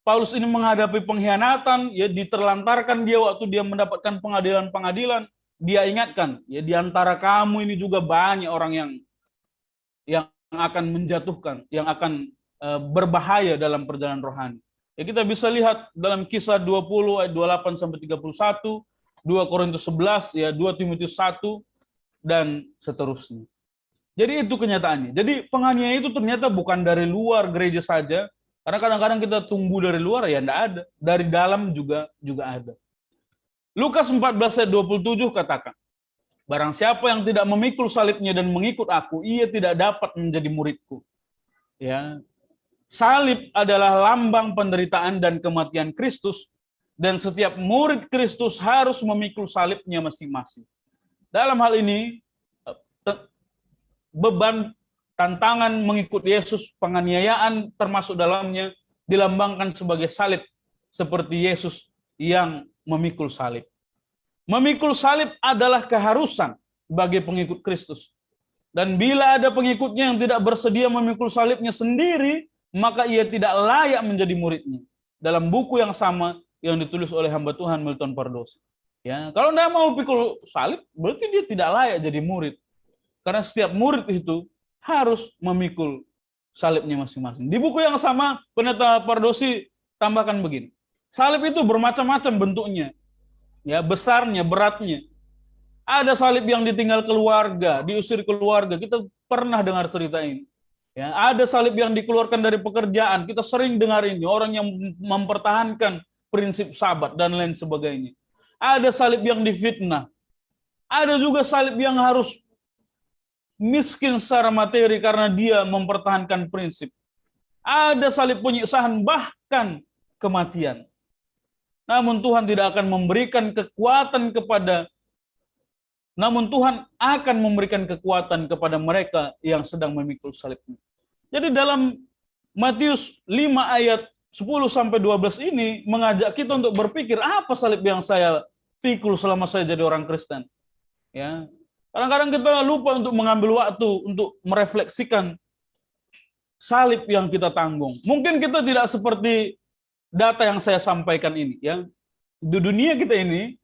Paulus ini menghadapi pengkhianatan, ya diterlantarkan dia waktu dia mendapatkan pengadilan-pengadilan. Dia ingatkan, ya di antara kamu ini juga banyak orang yang akan menjatuhkan, yang akan berbahaya dalam perjalanan rohani. Ya, kita bisa lihat dalam Kisah 20 ayat 28 sampai 31, 2 Korintus 11, ya 2 Timotius 1 dan seterusnya. Jadi itu kenyataannya. Jadi penganiaya itu ternyata bukan dari luar gereja saja, karena kadang-kadang kita tunggu dari luar ya enggak ada, dari dalam juga ada. Lukas 14 ayat 27 katakan, barang siapa yang tidak memikul salibnya dan mengikut aku, ia tidak dapat menjadi muridku. Ya. Salib adalah lambang penderitaan dan kematian Kristus, dan setiap murid Kristus harus memikul salibnya masing-masing. Dalam hal ini, beban tantangan mengikut Yesus, penganiayaan termasuk dalamnya, dilambangkan sebagai salib, seperti Yesus yang memikul salib. Memikul salib adalah keharusan bagi pengikut Kristus. Dan bila ada pengikutnya yang tidak bersedia memikul salibnya sendiri, maka ia tidak layak menjadi muridnya. Dalam buku yang sama yang ditulis oleh hamba Tuhan Milton Pardosi. Ya, kalau tidak mau pikul salib, berarti dia tidak layak jadi murid. Karena setiap murid itu harus memikul salibnya masing-masing. Di buku yang sama, Pendeta Pardosi tambahkan begini. Salib itu bermacam-macam bentuknya. Ya, besarnya, beratnya. Ada salib yang ditinggal keluarga, diusir keluarga. Kita pernah dengar cerita ini. Ya, ada salib yang dikeluarkan dari pekerjaan. Kita sering dengar ini. Orang yang mempertahankan prinsip sabat dan lain sebagainya. Ada salib yang difitnah. Ada juga salib yang harus miskin secara materi karena dia mempertahankan prinsip. Ada salib penyiksaan bahkan kematian. Namun Tuhan tidak akan memberikan kekuatan kepada mereka yang sedang memikul salibnya. Jadi dalam Matius 5 ayat 10-12 ini mengajak kita untuk berpikir apa salib yang saya pikul selama saya jadi orang Kristen. Ya. Kadang-kadang kita lupa untuk mengambil waktu untuk merefleksikan salib yang kita tanggung. Mungkin kita tidak seperti data yang saya sampaikan ini, ya. Di dunia kita ini,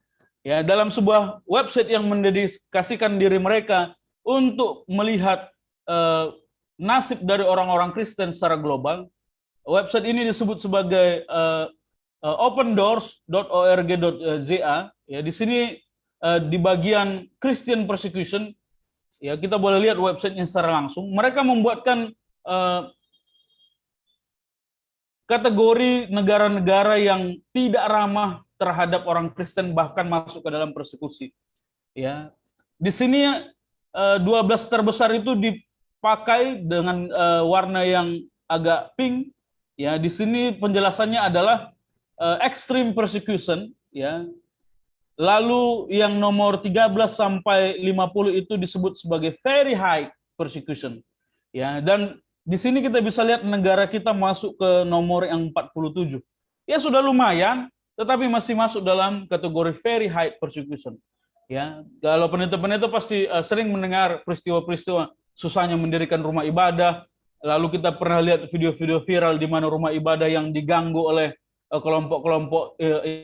ya, dalam sebuah website yang mendedikasikan diri mereka untuk melihat nasib dari orang-orang Kristen secara global, website ini disebut sebagai opendoors.org.za. Ya, di sini di bagian Christian persecution, ya kita boleh lihat websitenya secara langsung. Mereka membuatkan kategori negara-negara yang tidak ramah terhadap orang Kristen, bahkan masuk ke dalam persekusi. Ya, di sini 12 terbesar itu dipakai dengan warna yang agak pink. Ya, di sini penjelasannya adalah extreme persecution. Ya, lalu yang nomor 13 sampai 50 itu disebut sebagai very high persecution. Ya, dan di sini kita bisa lihat negara kita masuk ke nomor yang 47. Ya sudah lumayan, tetapi masih masuk dalam kategori very high persecution. Ya, kalau pendeta-pendeta pasti sering mendengar peristiwa-peristiwa susahnya mendirikan rumah ibadah. Lalu kita pernah lihat video-video viral di mana rumah ibadah yang diganggu oleh kelompok-kelompok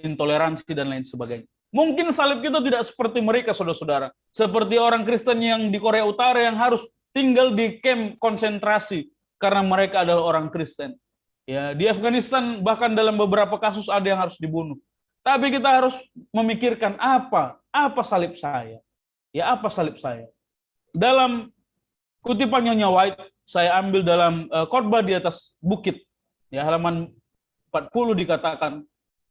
intoleransi dan lain sebagainya. Mungkin salib kita tidak seperti mereka, saudara-saudara. Seperti orang Kristen yang di Korea Utara yang harus tinggal di kamp konsentrasi karena mereka adalah orang Kristen. Ya, di Afghanistan bahkan dalam beberapa kasus ada yang harus dibunuh. Tapi kita harus memikirkan apa salib saya? Ya, apa salib saya? Dalam kutipan Nyonya White, saya ambil dalam khotbah di atas bukit. Ya, halaman 40 dikatakan,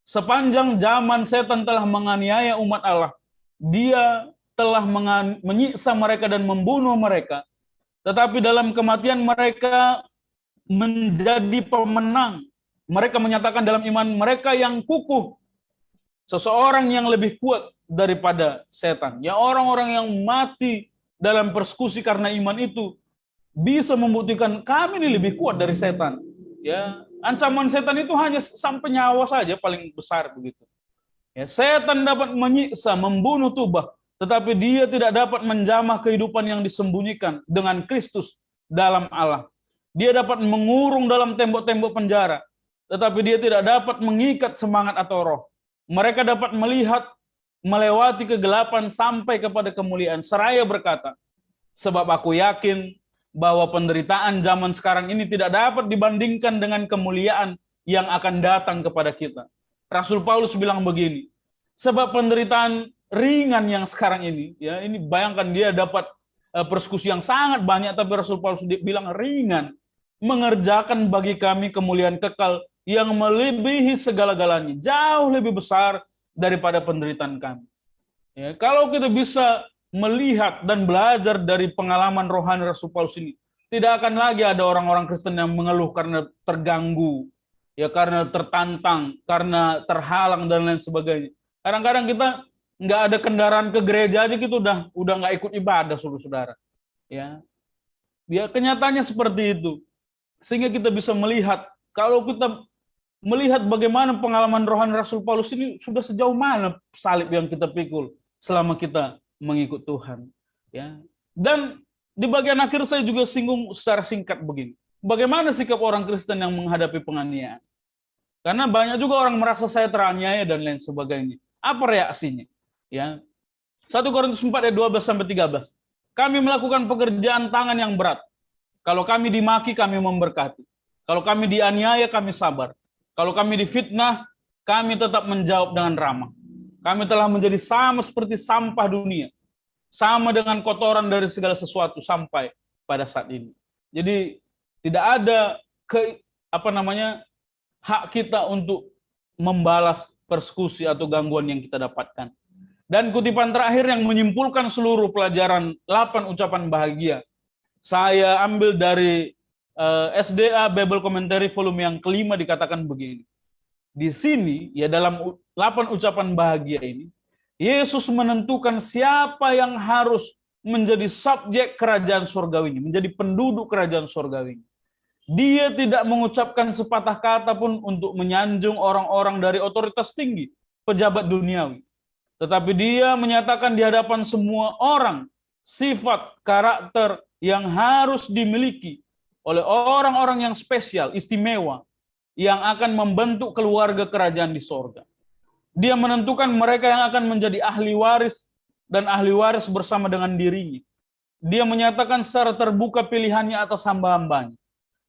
sepanjang zaman setan telah menganiaya umat Allah, dia telah menyiksa mereka dan membunuh mereka. Tetapi dalam kematian mereka menjadi pemenang. Mereka menyatakan dalam iman mereka yang kukuh, seseorang yang lebih kuat daripada setan. Ya, orang-orang yang mati dalam persekusi karena iman itu bisa membuktikan kami ini lebih kuat dari setan. Ya, ancaman setan itu hanya sampai nyawa saja paling besar begitu. Ya, setan dapat menyiksa, membunuh tubuh, tetapi dia tidak dapat menjamah kehidupan yang disembunyikan dengan Kristus dalam Allah. Dia dapat mengurung dalam tembok-tembok penjara, tetapi dia tidak dapat mengikat semangat atau roh. Mereka dapat melihat melewati kegelapan sampai kepada kemuliaan. Seraya berkata, sebab aku yakin bahwa penderitaan zaman sekarang ini tidak dapat dibandingkan dengan kemuliaan yang akan datang kepada kita. Rasul Paulus bilang begini, sebab penderitaan ringan yang sekarang ini, ya ini bayangkan dia dapat persekusi yang sangat banyak, tapi Rasul Paulus bilang ringan, mengerjakan bagi kami kemuliaan kekal yang melebihi segala-galanya, jauh lebih besar daripada penderitaan kami. Ya, kalau kita bisa melihat dan belajar dari pengalaman rohani Rasul Paulus ini, tidak akan lagi ada orang-orang Kristen yang mengeluh karena terganggu, ya karena tertantang, karena terhalang dan lain sebagainya. Kadang-kadang kita nggak ada kendaraan ke gereja aja gitu udah nggak ikut ibadah, saudara-saudara. Ya, kenyataannya seperti itu. Sehingga kita bisa melihat, kalau kita melihat bagaimana pengalaman rohani Rasul Paulus ini, sudah sejauh mana salib yang kita pikul selama kita mengikut Tuhan. Ya, dan di bagian akhir saya juga singgung secara singkat begini. Bagaimana sikap orang Kristen yang menghadapi penganiayaan? Karena banyak juga orang merasa saya teraniaya dan lain sebagainya. Apa reaksinya? Ya. 1 Korintus 4 ayat 12 sampai 13. Kami melakukan pekerjaan tangan yang berat. Kalau kami dimaki, kami memberkati. Kalau kami dianiaya, kami sabar. Kalau kami difitnah, kami tetap menjawab dengan ramah. Kami telah menjadi sama seperti sampah dunia. Sama dengan kotoran dari segala sesuatu sampai pada saat ini. Jadi tidak ada hak kita untuk membalas persekusi atau gangguan yang kita dapatkan. Dan kutipan terakhir yang menyimpulkan seluruh pelajaran 8 ucapan bahagia, saya ambil dari SDA Bible Commentary volume yang kelima, dikatakan begini. Di sini, ya dalam 8 ucapan bahagia ini, Yesus menentukan siapa yang harus menjadi subjek kerajaan surgawinya, menjadi penduduk kerajaan surgawinya. Dia tidak mengucapkan sepatah kata pun untuk menyanjung orang-orang dari otoritas tinggi, pejabat duniawi. Tetapi dia menyatakan di hadapan semua orang sifat karakter yang harus dimiliki oleh orang-orang yang spesial, istimewa, yang akan membentuk keluarga kerajaan di sorga. Dia menentukan mereka yang akan menjadi ahli waris dan ahli waris bersama dengan dirinya. Dia menyatakan secara terbuka pilihannya atas hamba-hambanya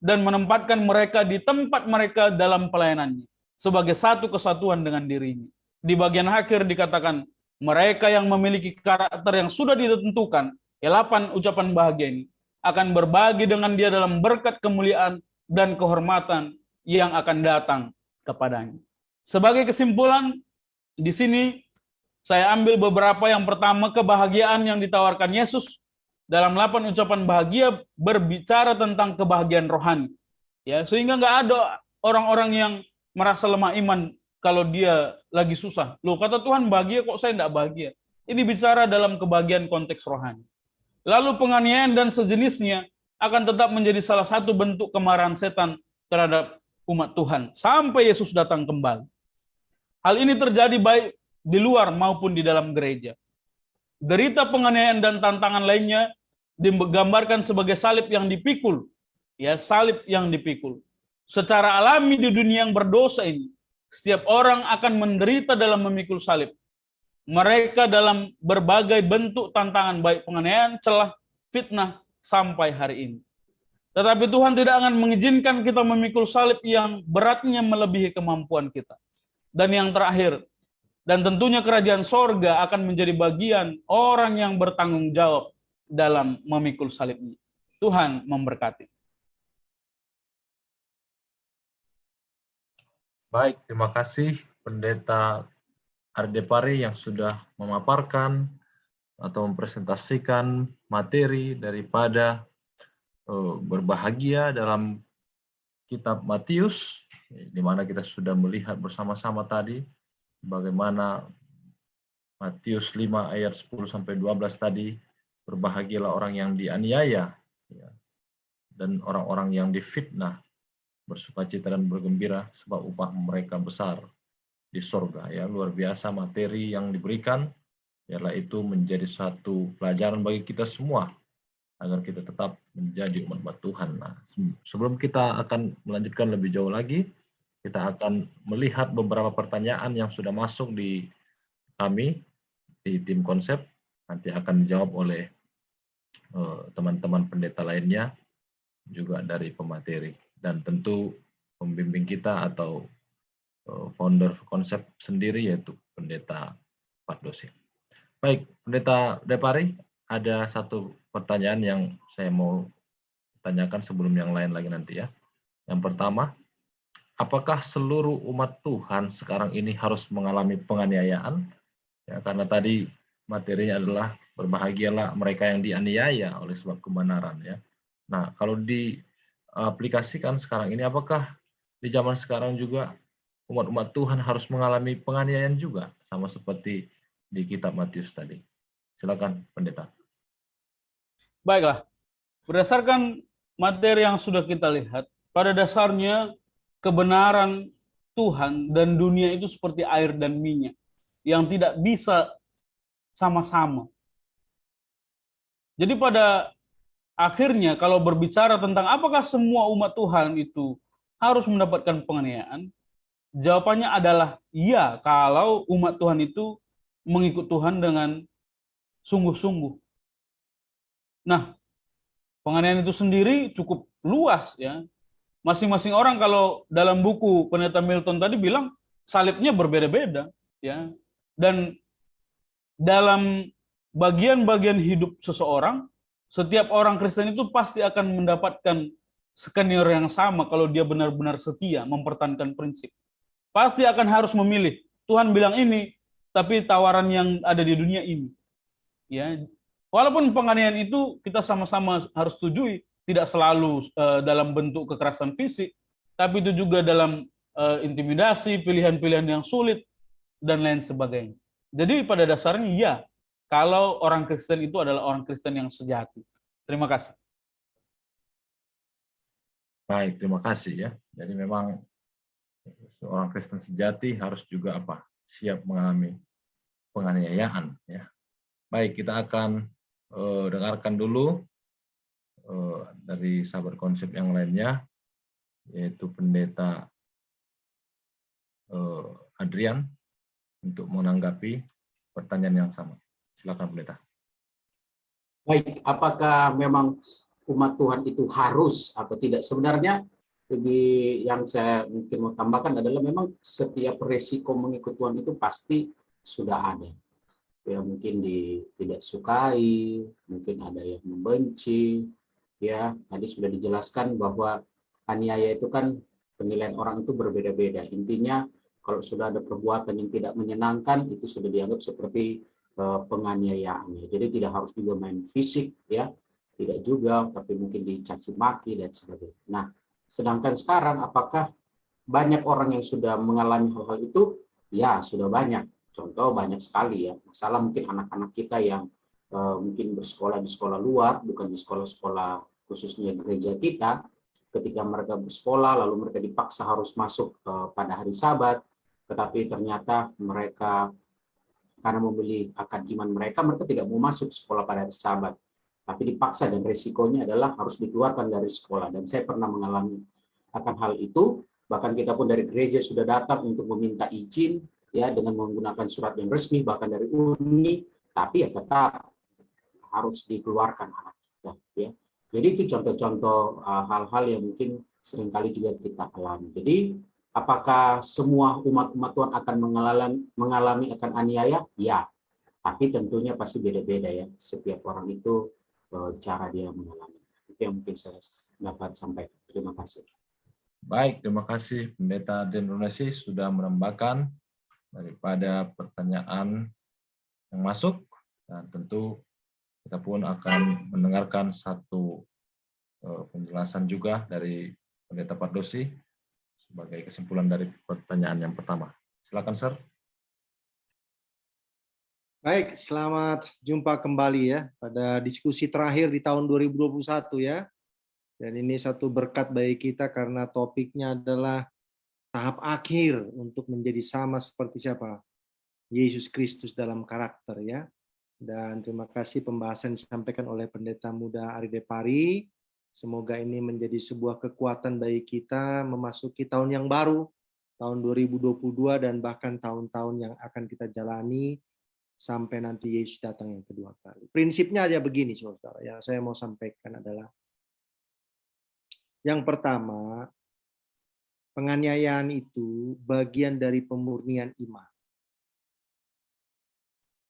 dan menempatkan mereka di tempat mereka dalam pelayanannya sebagai satu kesatuan dengan dirinya. Di bagian akhir dikatakan mereka yang memiliki karakter yang sudah ditentukan, 8 ucapan bahagia ini, akan berbagi dengan dia dalam berkat kemuliaan dan kehormatan yang akan datang kepadanya. Sebagai kesimpulan, di sini saya ambil beberapa. Yang pertama, kebahagiaan yang ditawarkan Yesus dalam 8 ucapan bahagia berbicara tentang kebahagiaan rohani. Ya, sehingga nggak ada orang-orang yang merasa lemah iman kalau dia lagi susah. Loh, kata Tuhan bahagia, kok saya tidak bahagia? Ini bicara dalam kebahagiaan konteks rohani. Lalu penganiayaan dan sejenisnya akan tetap menjadi salah satu bentuk kemarahan setan terhadap umat Tuhan sampai Yesus datang kembali. Hal ini terjadi baik di luar maupun di dalam gereja. Derita penganiayaan dan tantangan lainnya digambarkan sebagai salib yang dipikul. Ya, salib yang dipikul. Secara alami di dunia yang berdosa ini, setiap orang akan menderita dalam memikul salib. Mereka dalam berbagai bentuk tantangan, baik penganiayaan, celah, fitnah, sampai hari ini. Tetapi Tuhan tidak akan mengizinkan kita memikul salib yang beratnya melebihi kemampuan kita. Dan yang terakhir, dan tentunya kerajaan sorga akan menjadi bagian orang yang bertanggung jawab dalam memikul salib ini. Tuhan memberkati. Baik, terima kasih Pendeta Ardepari yang sudah memaparkan atau mempresentasikan materi daripada berbahagia dalam kitab Matius, di mana kita sudah melihat bersama-sama tadi bagaimana Matius 5 ayat 10-12 tadi, berbahagialah orang yang dianiaya, ya, dan orang-orang yang difitnah, bersukacita dan bergembira sebab upah mereka besar di sorga. Ya, luar biasa materi yang diberikan, ialah itu menjadi satu pelajaran bagi kita semua agar kita tetap menjadi umat Tuhan. Nah, sebelum kita akan melanjutkan lebih jauh lagi, kita akan melihat beberapa pertanyaan yang sudah masuk di kami, di tim konsep, nanti akan dijawab oleh teman-teman pendeta lainnya, juga dari pemateri, dan tentu pembimbing kita atau founder konsep sendiri, yaitu Pendeta Pardosi. Baik, Pendeta Depari, ada satu pertanyaan yang saya mau tanyakan sebelum yang lain lagi nanti ya. Yang pertama, apakah seluruh umat Tuhan sekarang ini harus mengalami penganiayaan? Ya, karena tadi materinya adalah berbahagialah mereka yang dianiaya oleh sebab kebenaran. Ya. Nah, kalau diaplikasikan sekarang ini, apakah di zaman sekarang juga umat-umat Tuhan harus mengalami penganiayaan juga, sama seperti di kitab Matius tadi? Silakan, Pendeta. Baiklah, berdasarkan materi yang sudah kita lihat, pada dasarnya kebenaran Tuhan dan dunia itu seperti air dan minyak yang tidak bisa sama-sama. Jadi pada akhirnya kalau berbicara tentang apakah semua umat Tuhan itu harus mendapatkan penganiayaan, jawabannya adalah iya, kalau umat Tuhan itu mengikut Tuhan dengan sungguh-sungguh. Nah, penganiayaan itu sendiri cukup luas ya. Masing-masing orang, kalau dalam buku Pendeta Milton tadi bilang salibnya berbeda-beda ya. Dan dalam bagian-bagian hidup seseorang, setiap orang Kristen itu pasti akan mendapatkan skenario yang sama kalau dia benar-benar setia mempertahankan prinsip. Pasti akan harus memilih. Tuhan bilang ini, tapi tawaran yang ada di dunia ini. Ya, walaupun penganiayaan itu kita sama-sama harus setujui, tidak selalu dalam bentuk kekerasan fisik, tapi itu juga dalam intimidasi, pilihan-pilihan yang sulit, dan lain sebagainya. Jadi pada dasarnya ya, kalau orang Kristen itu adalah orang Kristen yang sejati. Terima kasih. Baik, terima kasih ya. Jadi memang seorang Kristen sejati harus juga siap mengalami penganiayaan ya. Baik, kita akan dengarkan dulu dari sahabat konsep yang lainnya, yaitu Pendeta Adrian, untuk menanggapi pertanyaan yang sama. Silakan, Pendeta. Baik, apakah memang umat Tuhan itu harus atau tidak? Sebenarnya lebih yang saya mungkin mau tambahkan adalah memang setiap resiko mengikut Tuhan itu pasti sudah ada. Ya, mungkin tidak sukai, mungkin ada yang membenci. Ya, tadi sudah dijelaskan bahwa aniaya itu kan penilaian orang itu berbeda-beda. Intinya kalau sudah ada perbuatan yang tidak menyenangkan itu sudah dianggap seperti penganiayaan. Jadi tidak harus juga main fisik ya, tidak juga, tapi mungkin dicaci maki dan sebagainya. Nah, sedangkan sekarang apakah banyak orang yang sudah mengalami hal-hal itu? Ya, sudah banyak. Contoh banyak sekali ya. Masalah mungkin anak-anak kita yang mungkin bersekolah di sekolah luar, bukan di sekolah-sekolah khususnya gereja kita. Ketika mereka bersekolah, lalu mereka dipaksa harus masuk pada hari Sabat, tetapi ternyata mereka karena memilih akan iman mereka tidak mau masuk sekolah pada hari Sabat. Tapi dipaksa dan resikonya adalah harus dikeluarkan dari sekolah. Dan saya pernah mengalami akan hal itu. Bahkan kita pun dari gereja sudah datang untuk meminta izin ya dengan menggunakan surat yang resmi bahkan dari UNI, tapi ya tetap harus dikeluarkan anak kita ya. Jadi itu contoh-contoh hal-hal yang mungkin seringkali juga kita alami. Jadi apakah semua umat Tuhan akan mengalami akan aniaya? Ya, tapi tentunya pasti beda-beda ya. Setiap orang itu cara dia mengalami. Itu yang mungkin saya dapat sampaikan. Terima kasih. Baik, terima kasih Pendeta Denronesi sudah menambahkan daripada pertanyaan yang masuk, dan tentu kita pun akan mendengarkan satu penjelasan juga dari Pendeta Pardosi sebagai kesimpulan dari pertanyaan yang pertama. Silakan, Sir. Baik, selamat jumpa kembali ya pada diskusi terakhir di tahun 2021 ya. Dan ini satu berkat bagi kita karena topiknya adalah tahap akhir untuk menjadi sama seperti siapa? Yesus Kristus dalam karakter ya. Dan terima kasih pembahasan disampaikan oleh Pendeta Muda Ari Depari. Semoga ini menjadi sebuah kekuatan bagi kita memasuki tahun yang baru, tahun 2022 dan bahkan tahun-tahun yang akan kita jalani sampai nanti Yesus datang yang kedua kali. Prinsipnya ada begini, saudara. Yang saya mau sampaikan adalah yang pertama, penganiayaan itu bagian dari pemurnian iman.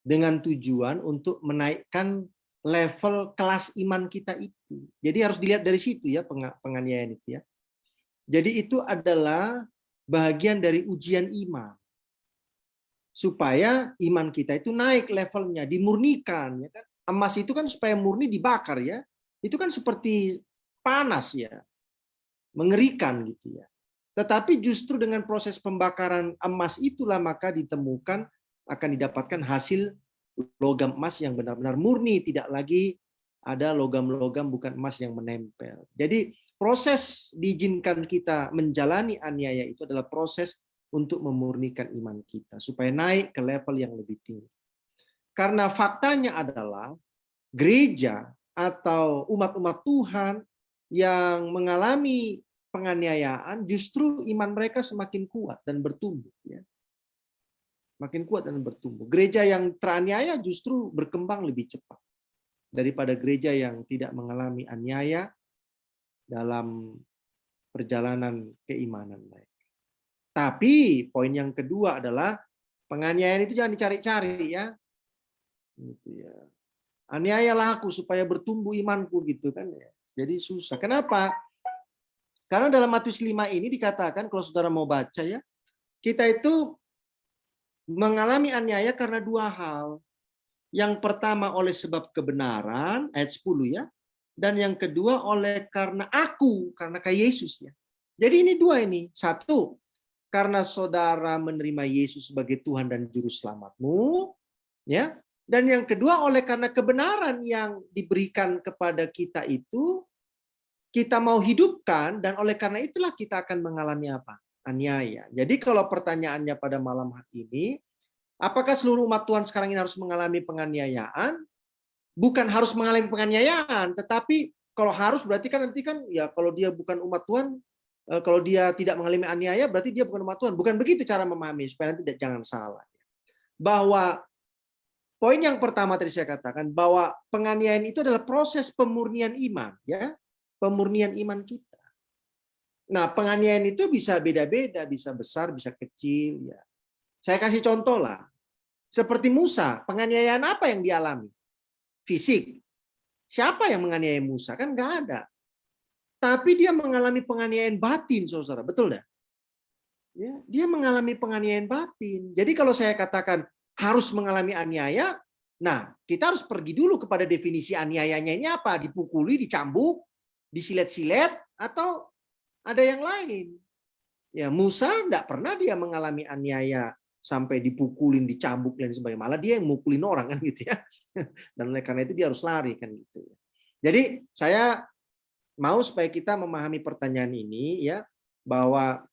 Dengan tujuan untuk menaikkan level kelas iman kita itu. Jadi harus dilihat dari situ ya penganiayaan itu ya. Jadi itu adalah bagian dari ujian iman. Supaya iman kita itu naik levelnya, dimurnikan ya kan. Emas itu kan supaya murni dibakar ya. Itu kan seperti panas ya. Mengerikan gitu ya. Tetapi justru dengan proses pembakaran emas itulah maka ditemukan akan didapatkan hasil logam emas yang benar-benar murni, tidak lagi ada logam-logam bukan emas yang menempel. Jadi proses diizinkan kita menjalani aniaya itu adalah proses untuk memurnikan iman kita supaya naik ke level yang lebih tinggi. Karena faktanya adalah gereja atau umat-umat Tuhan yang mengalami penganiayaan justru iman mereka semakin kuat dan bertumbuh ya. Makin kuat dan bertumbuh. Gereja yang teraniaya justru berkembang lebih cepat daripada gereja yang tidak mengalami aniaya dalam perjalanan keimanan mereka. Tapi poin yang kedua adalah penganiayaan itu jangan dicari-cari ya. Gitu ya. Aniayalah aku supaya bertumbuh imanku gitu kan ya. Jadi susah. Kenapa? Karena dalam Matius 5 ini dikatakan kalau saudara mau baca ya, kita itu mengalami aniaya karena dua hal. Yang pertama oleh sebab kebenaran, ayat 10 ya. Dan yang kedua oleh karena aku, karena kayak Yesus ya. Jadi ini dua ini. Satu, karena saudara menerima Yesus sebagai Tuhan dan Juru Selamatmu. Ya. Dan yang kedua oleh karena kebenaran yang diberikan kepada kita itu, kita mau hidupkan, dan oleh karena itulah kita akan mengalami apa? Aniaya. Jadi kalau pertanyaannya pada malam hari ini, apakah seluruh umat Tuhan sekarang ini harus mengalami penganiayaan? Bukan harus mengalami penganiayaan, tetapi kalau harus berarti kan nanti kan ya kalau dia bukan umat Tuhan, kalau dia tidak mengalami aniaya berarti dia bukan umat Tuhan. Bukan begitu cara memahami supaya nanti jangan salah. Bahwa poin yang pertama tadi saya katakan bahwa penganiayaan itu adalah proses pemurnian iman, ya. Pemurnian iman kita. Nah, penganiayaan itu bisa beda-beda, bisa besar, bisa kecil. Ya. Saya kasih contoh lah. Seperti Musa, penganiayaan apa yang dialami? Fisik. Siapa yang menganiaya Musa? Kan nggak ada. tapi dia mengalami penganiayaan batin, saudara. Betul dah? Ya, dia mengalami penganiayaan batin. Jadi kalau saya katakan harus mengalami aniaya, nah kita harus pergi dulu kepada definisi aniayanya ini apa? Dipukuli, dicambuk, disilet-silet, atau ada yang lain? Ya, Musa enggak pernah dia mengalami aniaya sampai dipukulin, dicambuk dan sebagainya. Malah dia yang mukulin orang kan gitu ya. Dan oleh karena itu dia harus lari kan gitu. Jadi saya mau supaya kita memahami pertanyaan ini ya, bahwa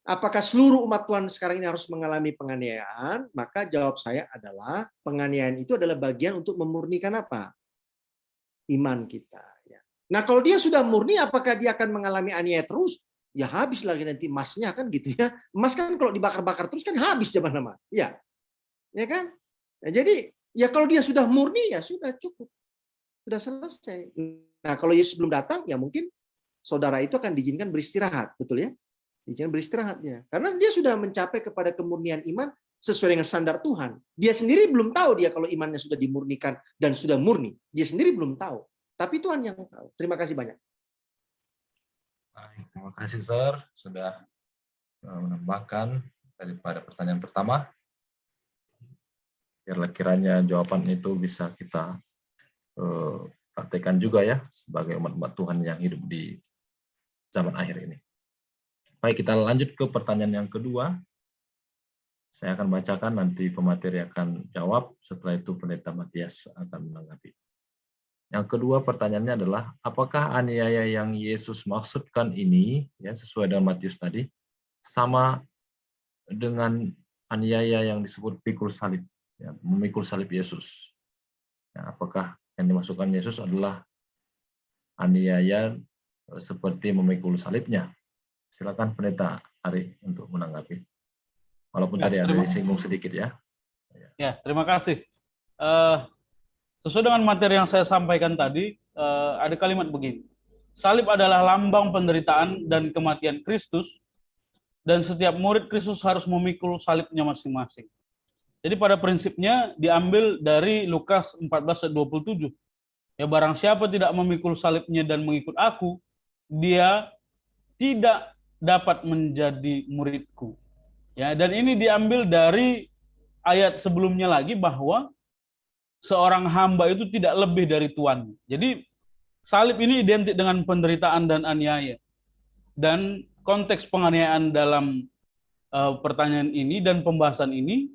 apakah seluruh umat Tuhan sekarang ini harus mengalami penganiayaan? Maka jawab saya adalah penganiayaan itu adalah bagian untuk memurnikan apa? Iman kita. Ya. Nah kalau dia sudah murni, apakah dia akan mengalami aniaya terus? Ya habis lagi nanti emasnya kan gitu ya. Emas kan kalau dibakar-bakar terus kan habis zaman lama. Ya, ya kan? Nah, jadi ya kalau dia sudah murni ya sudah cukup, sudah selesai. Nah kalau Yesus belum datang ya mungkin saudara itu akan diizinkan beristirahat, betul ya? Diizinkan beristirahatnya, karena dia sudah mencapai kepada kemurnian iman sesuai dengan standar Tuhan. Dia sendiri belum tahu dia kalau imannya sudah dimurnikan dan sudah murni. Dia sendiri belum tahu, tapi Tuhan yang tahu. Terima kasih banyak. Baik, terima kasih Sir sudah menambahkan daripada pertanyaan pertama. Kiranya jawaban itu bisa kita praktekkan juga ya sebagai umat-umat Tuhan yang hidup di zaman akhir ini. Baik, kita lanjut ke pertanyaan yang kedua. Saya akan bacakan, nanti pemateri akan jawab, setelah itu Pendeta Matias akan menanggapi. Yang kedua pertanyaannya adalah, apakah aniaya yang Yesus maksudkan ini, ya sesuai dengan Matius tadi, sama dengan aniaya yang disebut pikul salib, ya, memikul salib Yesus? Ya, apakah yang dimasukkan Yesus adalah aniaya seperti memikul salibnya? Silakan Pendeta Ari untuk menanggapi. Walaupun Ya, tadi ada disinggung sedikit ya. Ya, terima kasih. Sesuai dengan materi yang saya sampaikan tadi, ada kalimat begini. Salib adalah lambang penderitaan dan kematian Kristus, dan setiap murid Kristus harus memikul salibnya masing-masing. Jadi pada prinsipnya diambil dari Lukas 14:27. Ya, barang siapa tidak memikul salibnya dan mengikut aku, dia tidak dapat menjadi muridku. Ya, dan ini diambil dari ayat sebelumnya lagi bahwa seorang hamba itu tidak lebih dari tuannya. Jadi salib ini identik dengan penderitaan dan aniaya. Dan konteks penganiayaan dalam pertanyaan ini dan pembahasan ini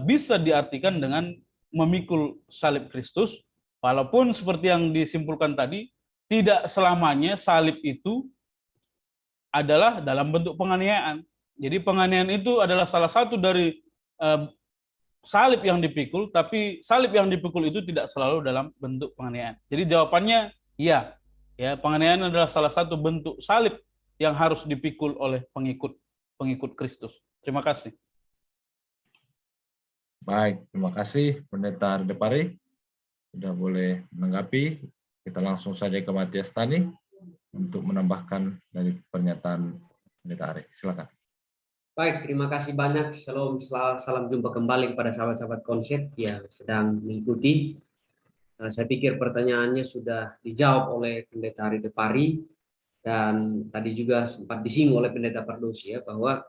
bisa diartikan dengan memikul salib Kristus, walaupun seperti yang disimpulkan tadi, tidak selamanya salib itu adalah dalam bentuk penganiayaan. Jadi penganiayaan itu adalah salah satu dari salib yang dipikul, tapi salib yang dipikul itu tidak selalu dalam bentuk penganiayaan. Jadi jawabannya iya. Ya, penganiayaan adalah salah satu bentuk salib yang harus dipikul oleh pengikut Kristus. Terima kasih. Baik, terima kasih Pendeta Depari. Sudah boleh menanggapi. Kita langsung saja ke Matias Tani untuk menambahkan dari pernyataan Pendeta Ari. Silakan. Baik, terima kasih banyak. Shalom, salam jumpa kembali kepada sahabat-sahabat konsep yang sedang mengikuti. Saya pikir pertanyaannya sudah dijawab oleh Pendeta Ari Depari, dan tadi juga sempat disinggung oleh Pendeta Pardosi ya, bahwa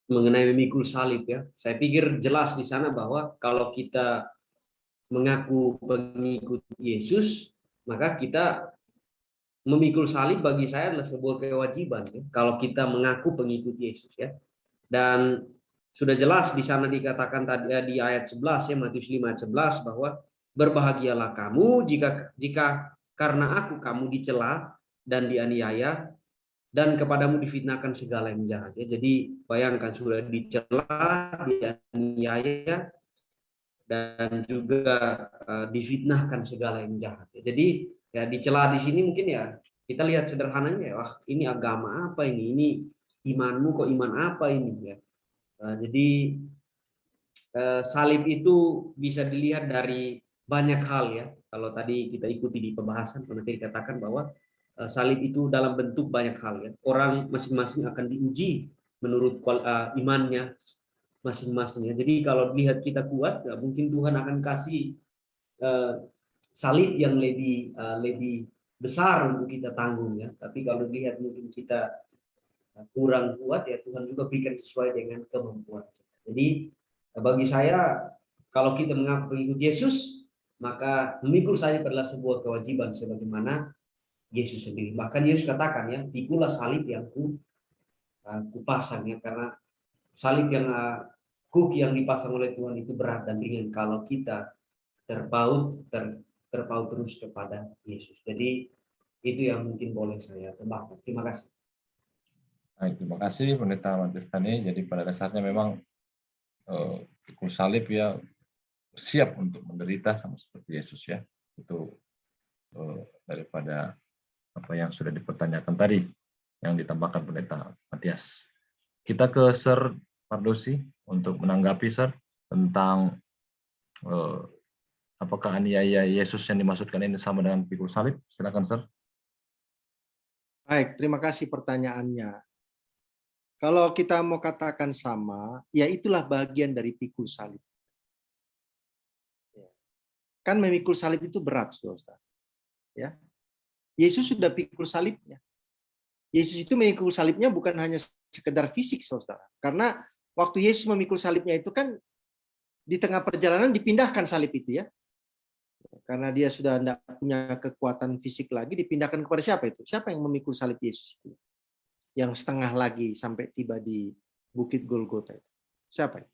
mengenai memikul salib ya. Saya pikir jelas di sana bahwa kalau kita mengaku pengikut Yesus, maka kita memikul salib bagi saya adalah sebuah kewajiban ya, kalau kita mengaku pengikut Yesus ya. Dan sudah jelas di sana dikatakan tadi di ayat 11 ya, Matius 5 ayat 11, bahwa berbahagialah kamu jika karena aku kamu dicela dan dianiaya dan kepadamu difitnahkan segala yang jahat ya. Jadi bayangkan sudah dicela, dianiaya, dan juga difitnahkan segala yang jahat ya. Jadi ya dicela di sini mungkin ya kita lihat sederhananya, wah ini agama apa ini imanmu kok iman apa ini ya. Jadi salib itu bisa dilihat dari banyak hal ya. Kalau tadi kita ikuti di pembahasan, nanti dikatakan bahwa salib itu dalam bentuk banyak hal ya. Orang masing-masing akan diuji menurut imannya masing-masing ya. Jadi kalau lihat kita kuat, ya mungkin Tuhan akan kasih salib yang lebih besar untuk kita tanggung ya. Tapi kalau lihat mungkin kita kurang kuat ya, Tuhan juga berikan sesuai dengan kemampuan kita. Jadi bagi saya, kalau kita mengaku pengikut Yesus, maka memikul salib adalah sebuah kewajiban sebagaimana Yesus sendiri. Bahkan Yesus katakan ya, pikulah salib yang kupasang ya, karena salib yang yang dipasang oleh Tuhan itu berat dan ringan kalau kita terpaut terus kepada Yesus. Jadi itu yang mungkin boleh saya tambahkan. Terima kasih. Baik, terima kasih Pendeta Matius Tani. Jadi pada dasarnya memang pikul salib ya siap untuk menderita sama seperti Yesus ya. Itu daripada apa yang sudah dipertanyakan tadi yang ditambahkan Pendeta Matias. Kita ke Sir Pardosi untuk menanggapi Sir tentang apakah aniaya Yesus yang dimaksudkan ini sama dengan pikul salib? Silakan Sir. Baik, terima kasih pertanyaannya. Kalau kita mau katakan sama, ya itulah bagian dari pikul salib. Kan memikul salib itu berat, saudara. Ya, Yesus sudah pikul salibnya. Yesus itu memikul salibnya bukan hanya sekedar fisik, saudara. Karena waktu Yesus memikul salibnya itu kan di tengah perjalanan dipindahkan salib itu ya. Karena dia sudah tidak punya kekuatan fisik lagi, dipindahkan kepada siapa itu? Siapa yang memikul salib Yesus itu? Yang setengah lagi sampai tiba di Bukit Golgota itu. Siapa itu?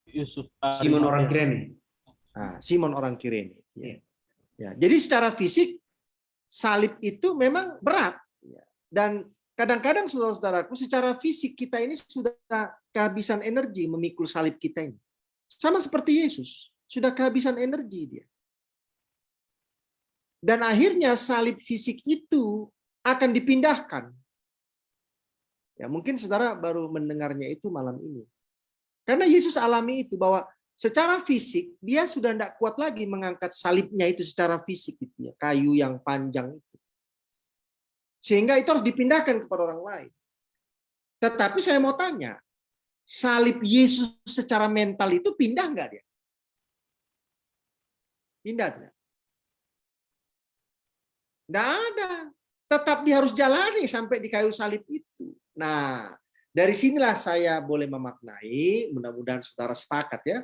Yusuf Simon orang Kirene. Nah, Simon orang Kirene. Ya, jadi secara fisik salib itu memang berat. Dan kadang-kadang saudara-saudaraku secara fisik kita ini sudah kehabisan energi memikul salib kita ini. Sama seperti Yesus, sudah kehabisan energi dia. Dan akhirnya salib fisik itu akan dipindahkan. Ya, mungkin saudara baru mendengarnya itu malam ini. Karena Yesus alami itu bahwa secara fisik dia sudah tidak kuat lagi mengangkat salibnya itu secara fisik gitu ya, kayu yang panjang itu. Sehingga itu harus dipindahkan kepada orang lain. Tetapi saya mau tanya, salib Yesus secara mental itu pindah nggak dia? Pindah tidak? Nggak ada. Tetap dia harus jalani sampai di kayu salib itu. Nah, dari sinilah saya boleh memaknai, mudah-mudahan saudara sepakat ya,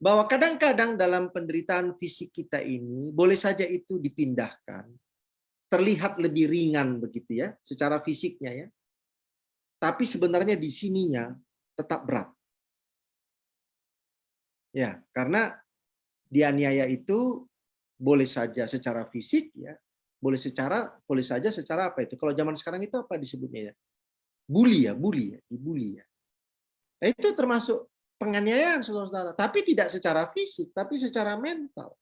bahwa kadang-kadang dalam penderitaan fisik kita ini boleh saja itu dipindahkan, terlihat lebih ringan begitu ya, secara fisiknya ya. Tapi sebenarnya di sininya tetap berat. Ya, karena dianiaya itu boleh saja secara fisik ya, boleh saja secara apa itu? Kalau zaman sekarang itu apa disebutnya ya? Bully ya. Nah, itu termasuk penganiayaan saudara-saudara, tapi tidak secara fisik, tapi secara mental.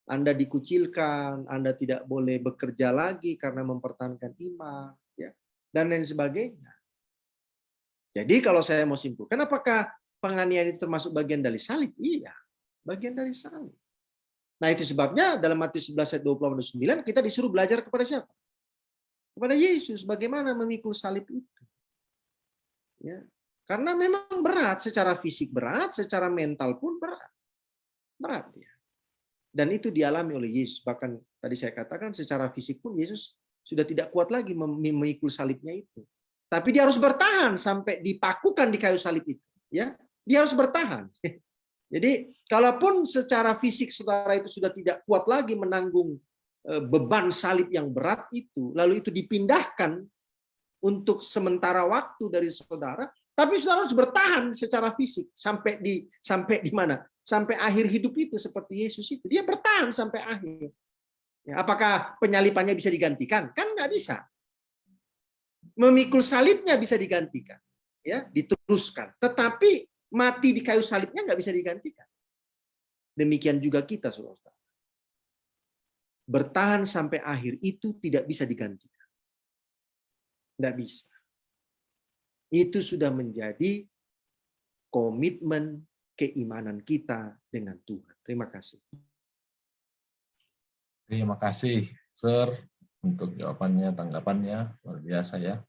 Anda dikucilkan, Anda tidak boleh bekerja lagi karena mempertahankan iman, ya, dan lain sebagainya. Jadi kalau saya mau simpulkan, apakah penganiayaan itu termasuk bagian dari salib? Iya, bagian dari salib. Nah, itu sebabnya dalam Matius 11 ayat 29 kita disuruh belajar kepada siapa? Kepada Yesus, bagaimana memikul salib itu. Ya, karena memang berat, secara fisik berat, secara mental pun berat. Berat ya. Dan itu dialami oleh Yesus. Bahkan tadi saya katakan secara fisik pun Yesus sudah tidak kuat lagi memikul salibnya itu. Tapi dia harus bertahan sampai dipakukan di kayu salib itu. Ya, dia harus bertahan. Jadi, kalaupun secara fisik saudara itu sudah tidak kuat lagi menanggung beban salib yang berat itu, lalu itu dipindahkan untuk sementara waktu dari saudara, tapi saudara harus bertahan secara fisik sampai di mana? Sampai akhir hidup itu seperti Yesus itu. Dia bertahan sampai akhir. Ya, apakah penyalipannya bisa digantikan? Kan nggak bisa. Memikul salibnya bisa digantikan, ya, diteruskan. Tetapi mati di kayu salibnya nggak bisa digantikan. Demikian juga kita, saudara. Bertahan sampai akhir itu tidak bisa digantikan. Nggak bisa. Itu sudah menjadi komitmen keimanan kita dengan Tuhan. Terima kasih. Terima kasih, Sir, untuk jawabannya, tanggapannya. Luar biasa ya.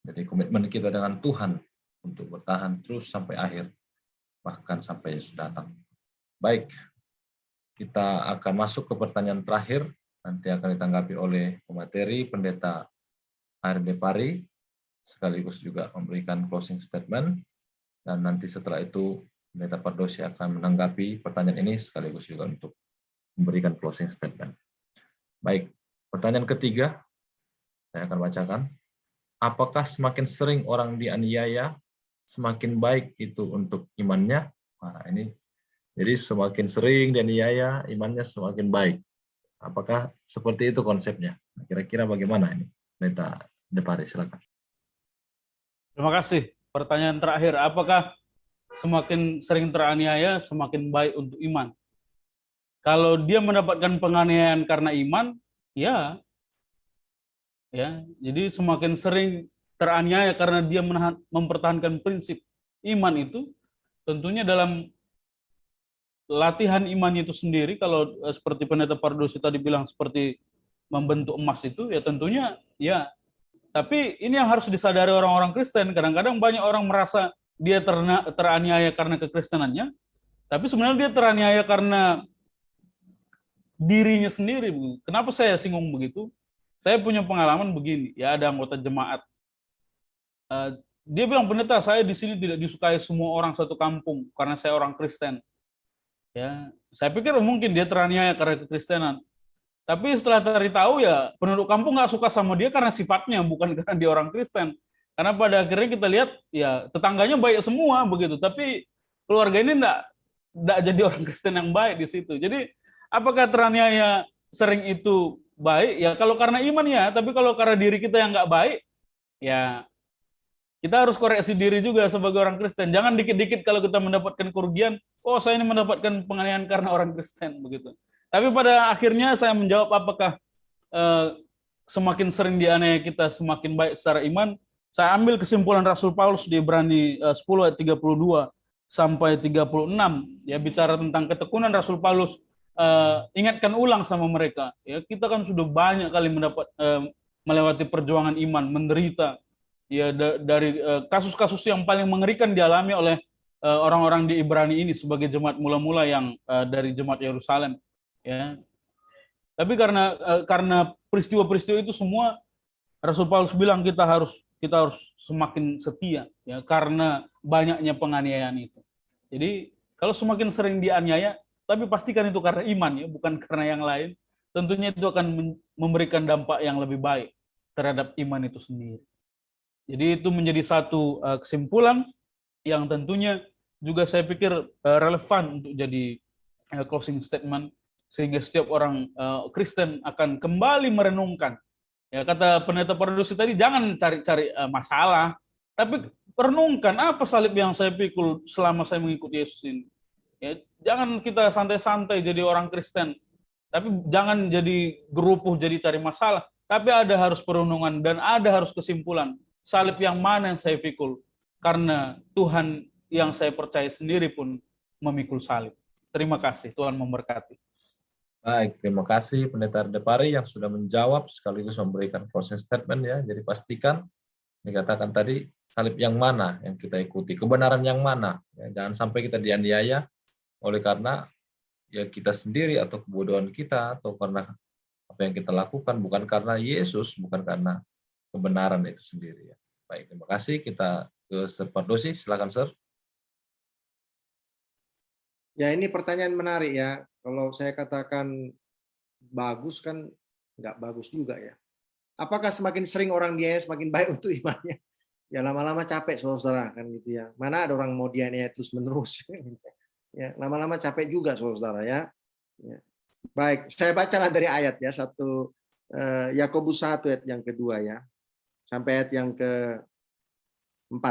Jadi komitmen kita dengan Tuhan untuk bertahan terus sampai akhir, bahkan sampai Yesus datang. Baik, kita akan masuk ke pertanyaan terakhir, nanti akan ditanggapi oleh pemateri Pendeta HRD Pari, sekaligus juga memberikan closing statement, dan nanti setelah itu Pendeta Pardosi akan menanggapi pertanyaan ini sekaligus juga untuk memberikan closing statement. Baik, pertanyaan ketiga, saya akan bacakan. Apakah semakin sering orang dianiaya, semakin baik itu untuk imannya? Nah, ini jadi semakin sering dianiaya, imannya semakin baik. Apakah seperti itu konsepnya? Kira-kira bagaimana ini? Pendeta Depari, silakan. Terima kasih. Pertanyaan terakhir, apakah semakin sering teraniaya, semakin baik untuk iman? Kalau dia mendapatkan penganiayaan karena iman, ya. Jadi semakin sering teraniaya karena dia mempertahankan prinsip iman itu, tentunya dalam latihan imannya itu sendiri, kalau seperti Pendeta Pardosi tadi bilang seperti membentuk emas itu, ya tentunya ya. Tapi ini yang harus disadari orang-orang Kristen. Kadang-kadang banyak orang merasa dia teraniaya karena kekristenannya, tapi sebenarnya dia teraniaya karena dirinya sendiri. Kenapa saya singgung begitu? Saya punya pengalaman begini, ya ada anggota jemaat. Dia bilang, pendeta, saya di sini tidak disukai semua orang satu kampung karena saya orang Kristen. Ya, saya pikir mungkin dia teraniaya karena kekristenan. Tapi setelah cari tahu, ya penduduk kampung nggak suka sama dia karena sifatnya, bukan karena dia orang Kristen. Karena pada akhirnya kita lihat, ya tetangganya baik semua begitu, tapi keluarga ini nggak jadi orang Kristen yang baik di situ. Jadi apakah teraniaya sering itu baik? Ya kalau karena iman ya, tapi kalau karena diri kita yang nggak baik, ya kita harus koreksi diri juga sebagai orang Kristen. Jangan dikit-dikit kalau kita mendapatkan kerugian, oh saya ini mendapatkan penganiayaan karena orang Kristen begitu. Tapi pada akhirnya saya menjawab, apakah semakin sering dianiaya kita semakin baik secara iman? Saya ambil kesimpulan Rasul Paulus di Ibrani 10 ayat 32 sampai 36, ya bicara tentang ketekunan Rasul Paulus, ingatkan ulang sama mereka. Ya kita kan sudah banyak kali melewati perjuangan iman, menderita. Ya dari kasus-kasus yang paling mengerikan dialami oleh orang-orang di Ibrani ini sebagai jemaat mula-mula yang dari jemaat Yerusalem. Ya, tapi karena peristiwa-peristiwa itu semua, Rasul Paulus bilang kita harus semakin setia, ya karena banyaknya penganiayaan itu. Jadi kalau semakin sering dianiaya, tapi pastikan itu karena iman, ya bukan karena yang lain. Tentunya itu akan memberikan dampak yang lebih baik terhadap iman itu sendiri. Jadi itu menjadi satu kesimpulan yang tentunya juga saya pikir relevan untuk jadi closing statement, sehingga setiap orang Kristen akan kembali merenungkan. Ya kata Pendeta Pardosi tadi, jangan cari-cari masalah, tapi renungkan apa salib yang saya pikul selama saya mengikuti Yesus ini. Ya, jangan kita santai-santai jadi orang Kristen, tapi jangan jadi gerupuh, jadi cari masalah. Tapi ada harus perenungan dan ada harus kesimpulan. Salib yang mana yang saya pikul? Karena Tuhan yang saya percaya sendiri pun memikul salib. Terima kasih, Tuhan memberkati. Baik, terima kasih Pendeta Depari yang sudah menjawab sekaligus memberikan closing statement ya. Jadi pastikan dikatakan tadi salib yang mana yang kita ikuti, kebenaran yang mana. Ya, jangan sampai kita dianiaya oleh karena ya kita sendiri atau kebodohan kita atau karena apa yang kita lakukan, bukan karena Yesus, bukan karena kebenaran itu sendiri ya. Baik, terima kasih. Kita ke Sir Pardosi, silakan Sir. Ya ini pertanyaan menarik ya. Kalau saya katakan bagus kan nggak bagus juga ya. Apakah semakin sering orang dianiaya semakin baik untuk imannya? Ya lama-lama capek saudara kan gitu ya. Mana ada orang mau dianiaya terus menerus? Ya lama-lama capek juga saudara ya. Ya. Baik, saya bacalah dari ayat ya, Yakobus 1 ayat yang kedua ya, sampai ayat yang ke-4.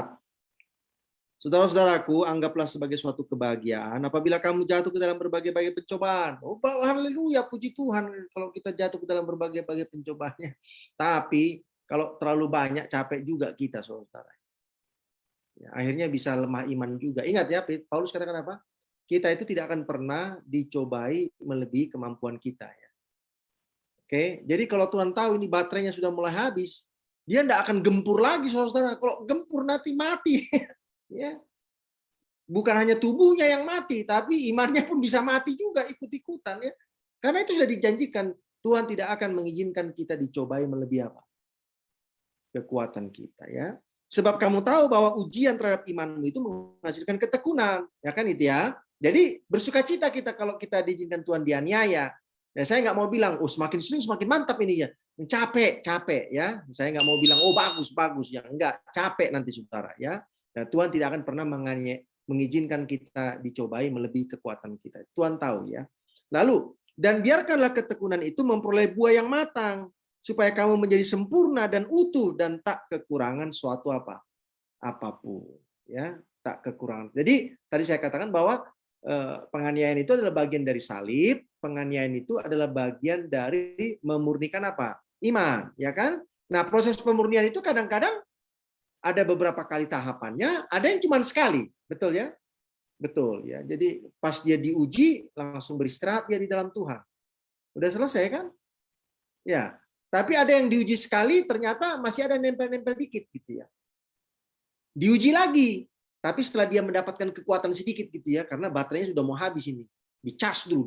Saudara-saudaraku, anggaplah sebagai suatu kebahagiaan apabila kamu jatuh ke dalam berbagai-bagai pencobaan. Oh, haleluya, puji Tuhan kalau kita jatuh ke dalam berbagai-bagai pencobaannya. Tapi kalau terlalu banyak capek juga kita, saudara. Ya, akhirnya bisa lemah iman juga. Ingat ya, Paulus katakan apa? Kita itu tidak akan pernah dicobai melebihi kemampuan kita. Ya. Oke, jadi kalau Tuhan tahu ini baterainya sudah mulai habis, dia tidak akan gempur lagi, saudara. Kalau gempur nanti mati. Ya. bukan hanya tubuhnya yang mati, tapi imannya pun bisa mati juga ikut-ikutan ya. Karena itu sudah dijanjikan, Tuhan tidak akan mengizinkan kita dicobai melebihi apa? Kekuatan kita ya. Sebab kamu tahu bahwa ujian terhadap imanmu itu menghasilkan ketekunan, ya kan itu ya. Jadi bersukacita kita kalau kita diizinkan Tuhan dianiaya. Ya, saya nggak mau bilang, oh semakin sering semakin mantap ini ya. Capek ya. Saya nggak mau bilang, oh bagus ya. Enggak, capek nanti saudara ya. Nah, Tuhan tidak akan pernah mengizinkan kita dicobai melebihi kekuatan kita. Tuhan tahu ya. Lalu, dan biarkanlah ketekunan itu memperoleh buah yang matang, supaya kamu menjadi sempurna dan utuh dan tak kekurangan suatu apapun ya, tak kekurangan. Jadi tadi saya katakan bahwa penganiayaan itu adalah bagian dari salib, penganiayaan itu adalah bagian dari memurnikan apa? Iman, ya kan? Nah, proses pemurnian itu kadang-kadang ada beberapa kali tahapannya, ada yang cuma sekali, betul ya? Betul ya. Jadi pas dia diuji langsung beristirahat dia di dalam Tuhan. Udah selesai kan? Ya. Tapi ada yang diuji sekali, ternyata masih ada nempel-nempel dikit gitu ya. Diuji lagi, tapi setelah dia mendapatkan kekuatan sedikit gitu ya, karena baterainya sudah mau habis ini, dicas dulu.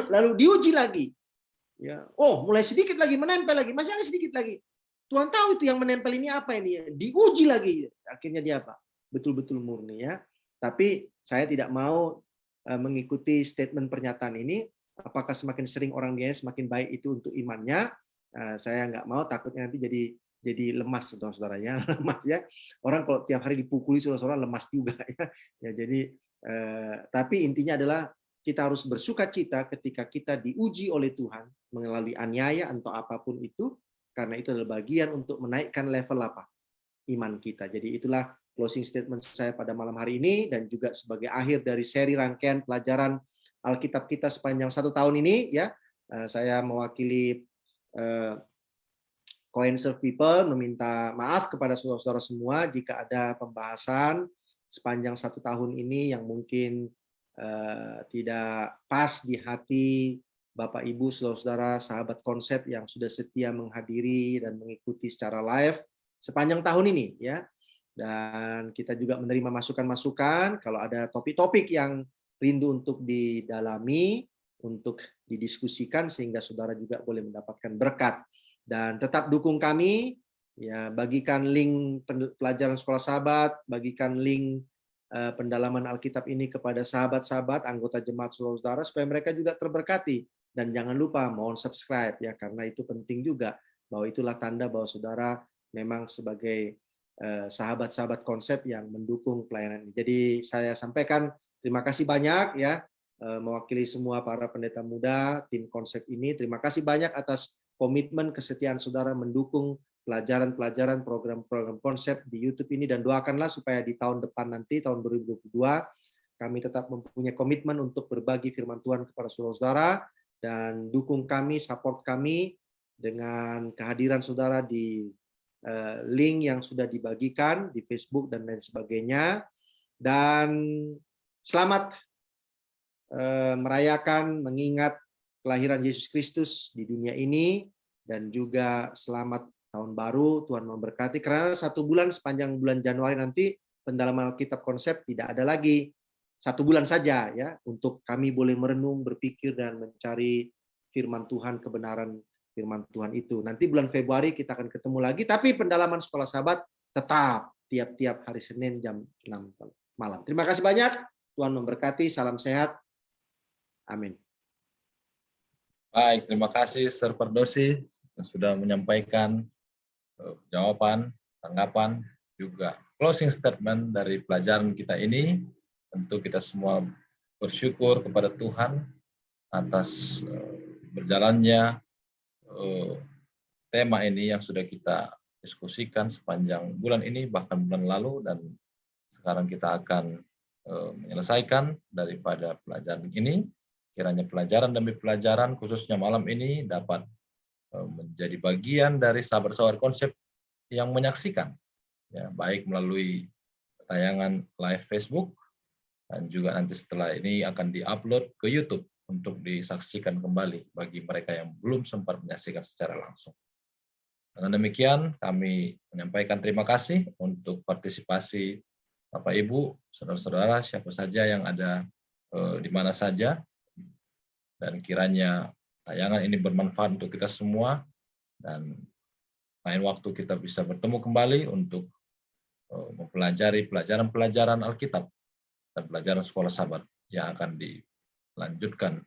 Lalu diuji lagi, ya. Oh, mulai sedikit lagi menempel lagi, masih ada sedikit lagi. Tuhan tahu itu yang menempel ini apa ini, diuji lagi, akhirnya dia apa? Betul-betul murni ya. Tapi saya tidak mau mengikuti statement pernyataan ini. Apakah semakin sering orang dia semakin baik itu untuk imannya? Saya nggak mau, takutnya nanti jadi lemas, saudara-saudara ya, lemas ya. Orang kalau tiap hari dipukuli saudara-saudara lemas juga ya. Ya jadi, tapi intinya adalah kita harus bersukacita ketika kita diuji oleh Tuhan melalui aniaya atau apapun itu, karena itu adalah bagian untuk menaikkan level apa? Iman kita. Jadi itulah closing statement saya pada malam hari ini dan juga sebagai akhir dari seri rangkaian pelajaran Alkitab kita sepanjang 1 tahun ini ya. Saya mewakili Coinserve People meminta maaf kepada saudara-saudara semua jika ada pembahasan sepanjang 1 tahun ini yang mungkin tidak pas di hati Bapak Ibu, saudara-saudara, sahabat konsep yang sudah setia menghadiri dan mengikuti secara live sepanjang tahun ini ya. Dan kita juga menerima masukan-masukan kalau ada topik-topik yang rindu untuk didalami, untuk didiskusikan sehingga saudara juga boleh mendapatkan berkat. Dan tetap dukung kami, ya, bagikan link pelajaran sekolah sahabat, bagikan link pendalaman Alkitab ini kepada sahabat-sahabat anggota jemaat saudara supaya mereka juga terberkati. Dan jangan lupa mohon subscribe ya, karena itu penting juga, bahwa itulah tanda bahwa saudara memang sebagai sahabat-sahabat konsep yang mendukung pelayanan ini. Jadi saya sampaikan terima kasih banyak ya, mewakili semua para pendeta muda tim konsep ini. Terima kasih banyak atas komitmen kesetiaan saudara mendukung pelajaran-pelajaran program-program konsep di YouTube ini, dan doakanlah supaya di tahun depan nanti tahun 2022 kami tetap mempunyai komitmen untuk berbagi firman Tuhan kepada saudara-saudara, dan dukung kami, support kami dengan kehadiran saudara di link yang sudah dibagikan di Facebook dan lain sebagainya. Dan selamat merayakan, mengingat kelahiran Yesus Kristus di dunia ini, dan juga selamat tahun baru. Tuhan memberkati, karena 1 bulan sepanjang bulan Januari nanti pendalaman Alkitab konsep tidak ada lagi, 1 bulan saja ya, untuk kami boleh merenung, berpikir dan mencari firman Tuhan, kebenaran firman Tuhan itu. Nanti bulan Februari kita akan ketemu lagi, tapi pendalaman sekolah sahabat tetap tiap-tiap hari Senin jam 6 malam. Terima kasih banyak, Tuhan memberkati, salam sehat, amin. Baik, terima kasih Sir Pardosi yang sudah menyampaikan jawaban, tanggapan, juga closing statement dari pelajaran kita ini. Tentu kita semua bersyukur kepada Tuhan atas berjalannya tema ini yang sudah kita diskusikan sepanjang bulan ini, bahkan bulan lalu, dan sekarang kita akan menyelesaikan daripada pelajaran ini. Kiranya pelajaran demi pelajaran, khususnya malam ini, dapat menjadi bagian dari sahabat-sahabat konsep yang menyaksikan, ya, baik melalui tayangan live Facebook, dan juga nanti setelah ini akan diupload ke YouTube untuk disaksikan kembali bagi mereka yang belum sempat menyaksikan secara langsung. Dengan demikian, kami menyampaikan terima kasih untuk partisipasi Bapak Ibu, saudara-saudara, siapa saja yang ada di mana saja, dan kiranya tayangan ini bermanfaat untuk kita semua, dan lain waktu kita bisa bertemu kembali untuk mempelajari pelajaran-pelajaran Alkitab dan pelajaran sekolah sahabat yang akan dilanjutkan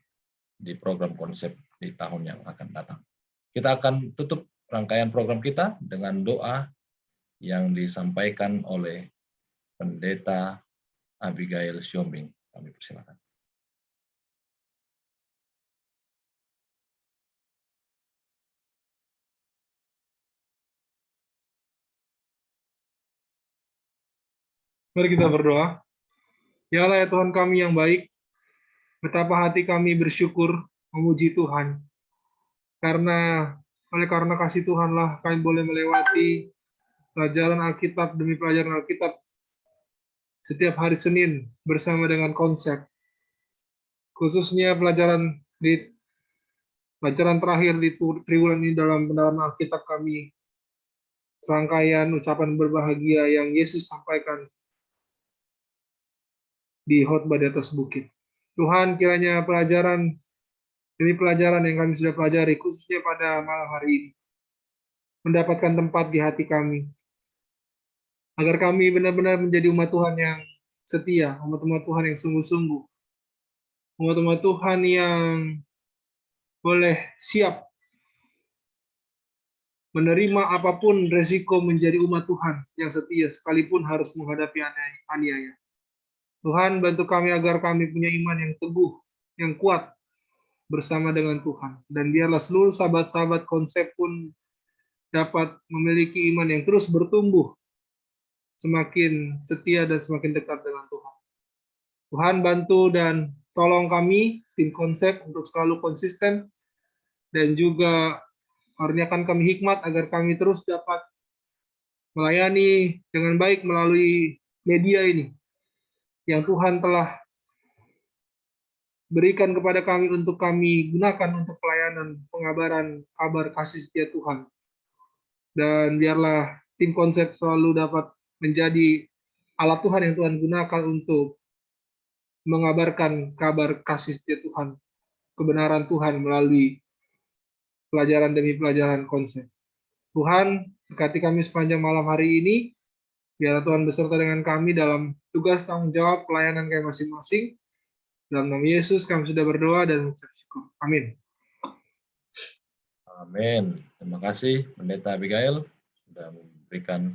di program konsep di tahun yang akan datang. Kita akan tutup rangkaian program kita dengan doa yang disampaikan oleh Pendeta Abigail Siombing. Kami persilakan. Mari kita berdoa. Ya Allah ya Tuhan kami yang baik, betapa hati kami bersyukur memuji Tuhan. Oleh karena kasih Tuhanlah kami boleh melewati pelajaran Alkitab demi pelajaran Alkitab setiap hari Senin bersama dengan konsep. Khususnya pelajaran terakhir di triwulan ini dalam pendalaman Alkitab kami, serangkaian ucapan berbahagia yang Yesus sampaikan di khotbah di atas bukit. Tuhan, kiranya pelajaran demi pelajaran yang kami sudah pelajari, khususnya pada malam hari ini, mendapatkan tempat di hati kami, agar kami benar-benar menjadi umat Tuhan yang setia, umat-umat Tuhan yang sungguh-sungguh, umat-umat Tuhan yang boleh siap menerima apapun resiko menjadi umat Tuhan yang setia, sekalipun harus menghadapi aniaya. Tuhan, bantu kami agar kami punya iman yang teguh, yang kuat bersama dengan Tuhan. Dan biarlah seluruh sahabat-sahabat konsep pun dapat memiliki iman yang terus bertumbuh, semakin setia dan semakin dekat dengan Tuhan. Tuhan, bantu dan tolong kami, tim konsep, untuk selalu konsisten, dan juga karuniakan kami hikmat agar kami terus dapat melayani dengan baik melalui media ini yang Tuhan telah berikan kepada kami untuk kami gunakan untuk pelayanan pengabaran kabar kasih setia Tuhan. Dan biarlah tim konsep selalu dapat menjadi alat Tuhan yang Tuhan gunakan untuk mengabarkan kabar kasih setia Tuhan, kebenaran Tuhan melalui pelajaran demi pelajaran konsep. Tuhan, berkati kami sepanjang malam hari ini, biarlah Tuhan beserta dengan kami dalam tugas tanggung jawab pelayanan kami masing-masing. Dalam nama Yesus kami sudah berdoa dan mengucap syukur. Amin. Amin. Terima kasih Pendeta Abigail sudah memberikan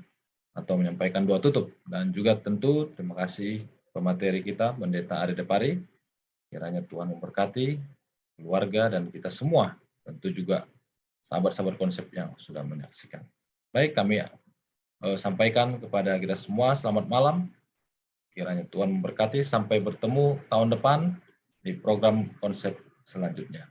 atau menyampaikan doa tutup. Dan juga tentu terima kasih pemateri kita, Pendeta Ari Depari. Kiranya Tuhan memberkati keluarga dan kita semua. Tentu juga sahabat-sahabat konsep yang sudah menyaksikan. Baik, kami sampaikan kepada kita semua, selamat malam. Kiranya Tuhan memberkati, sampai bertemu tahun depan di program konsep selanjutnya.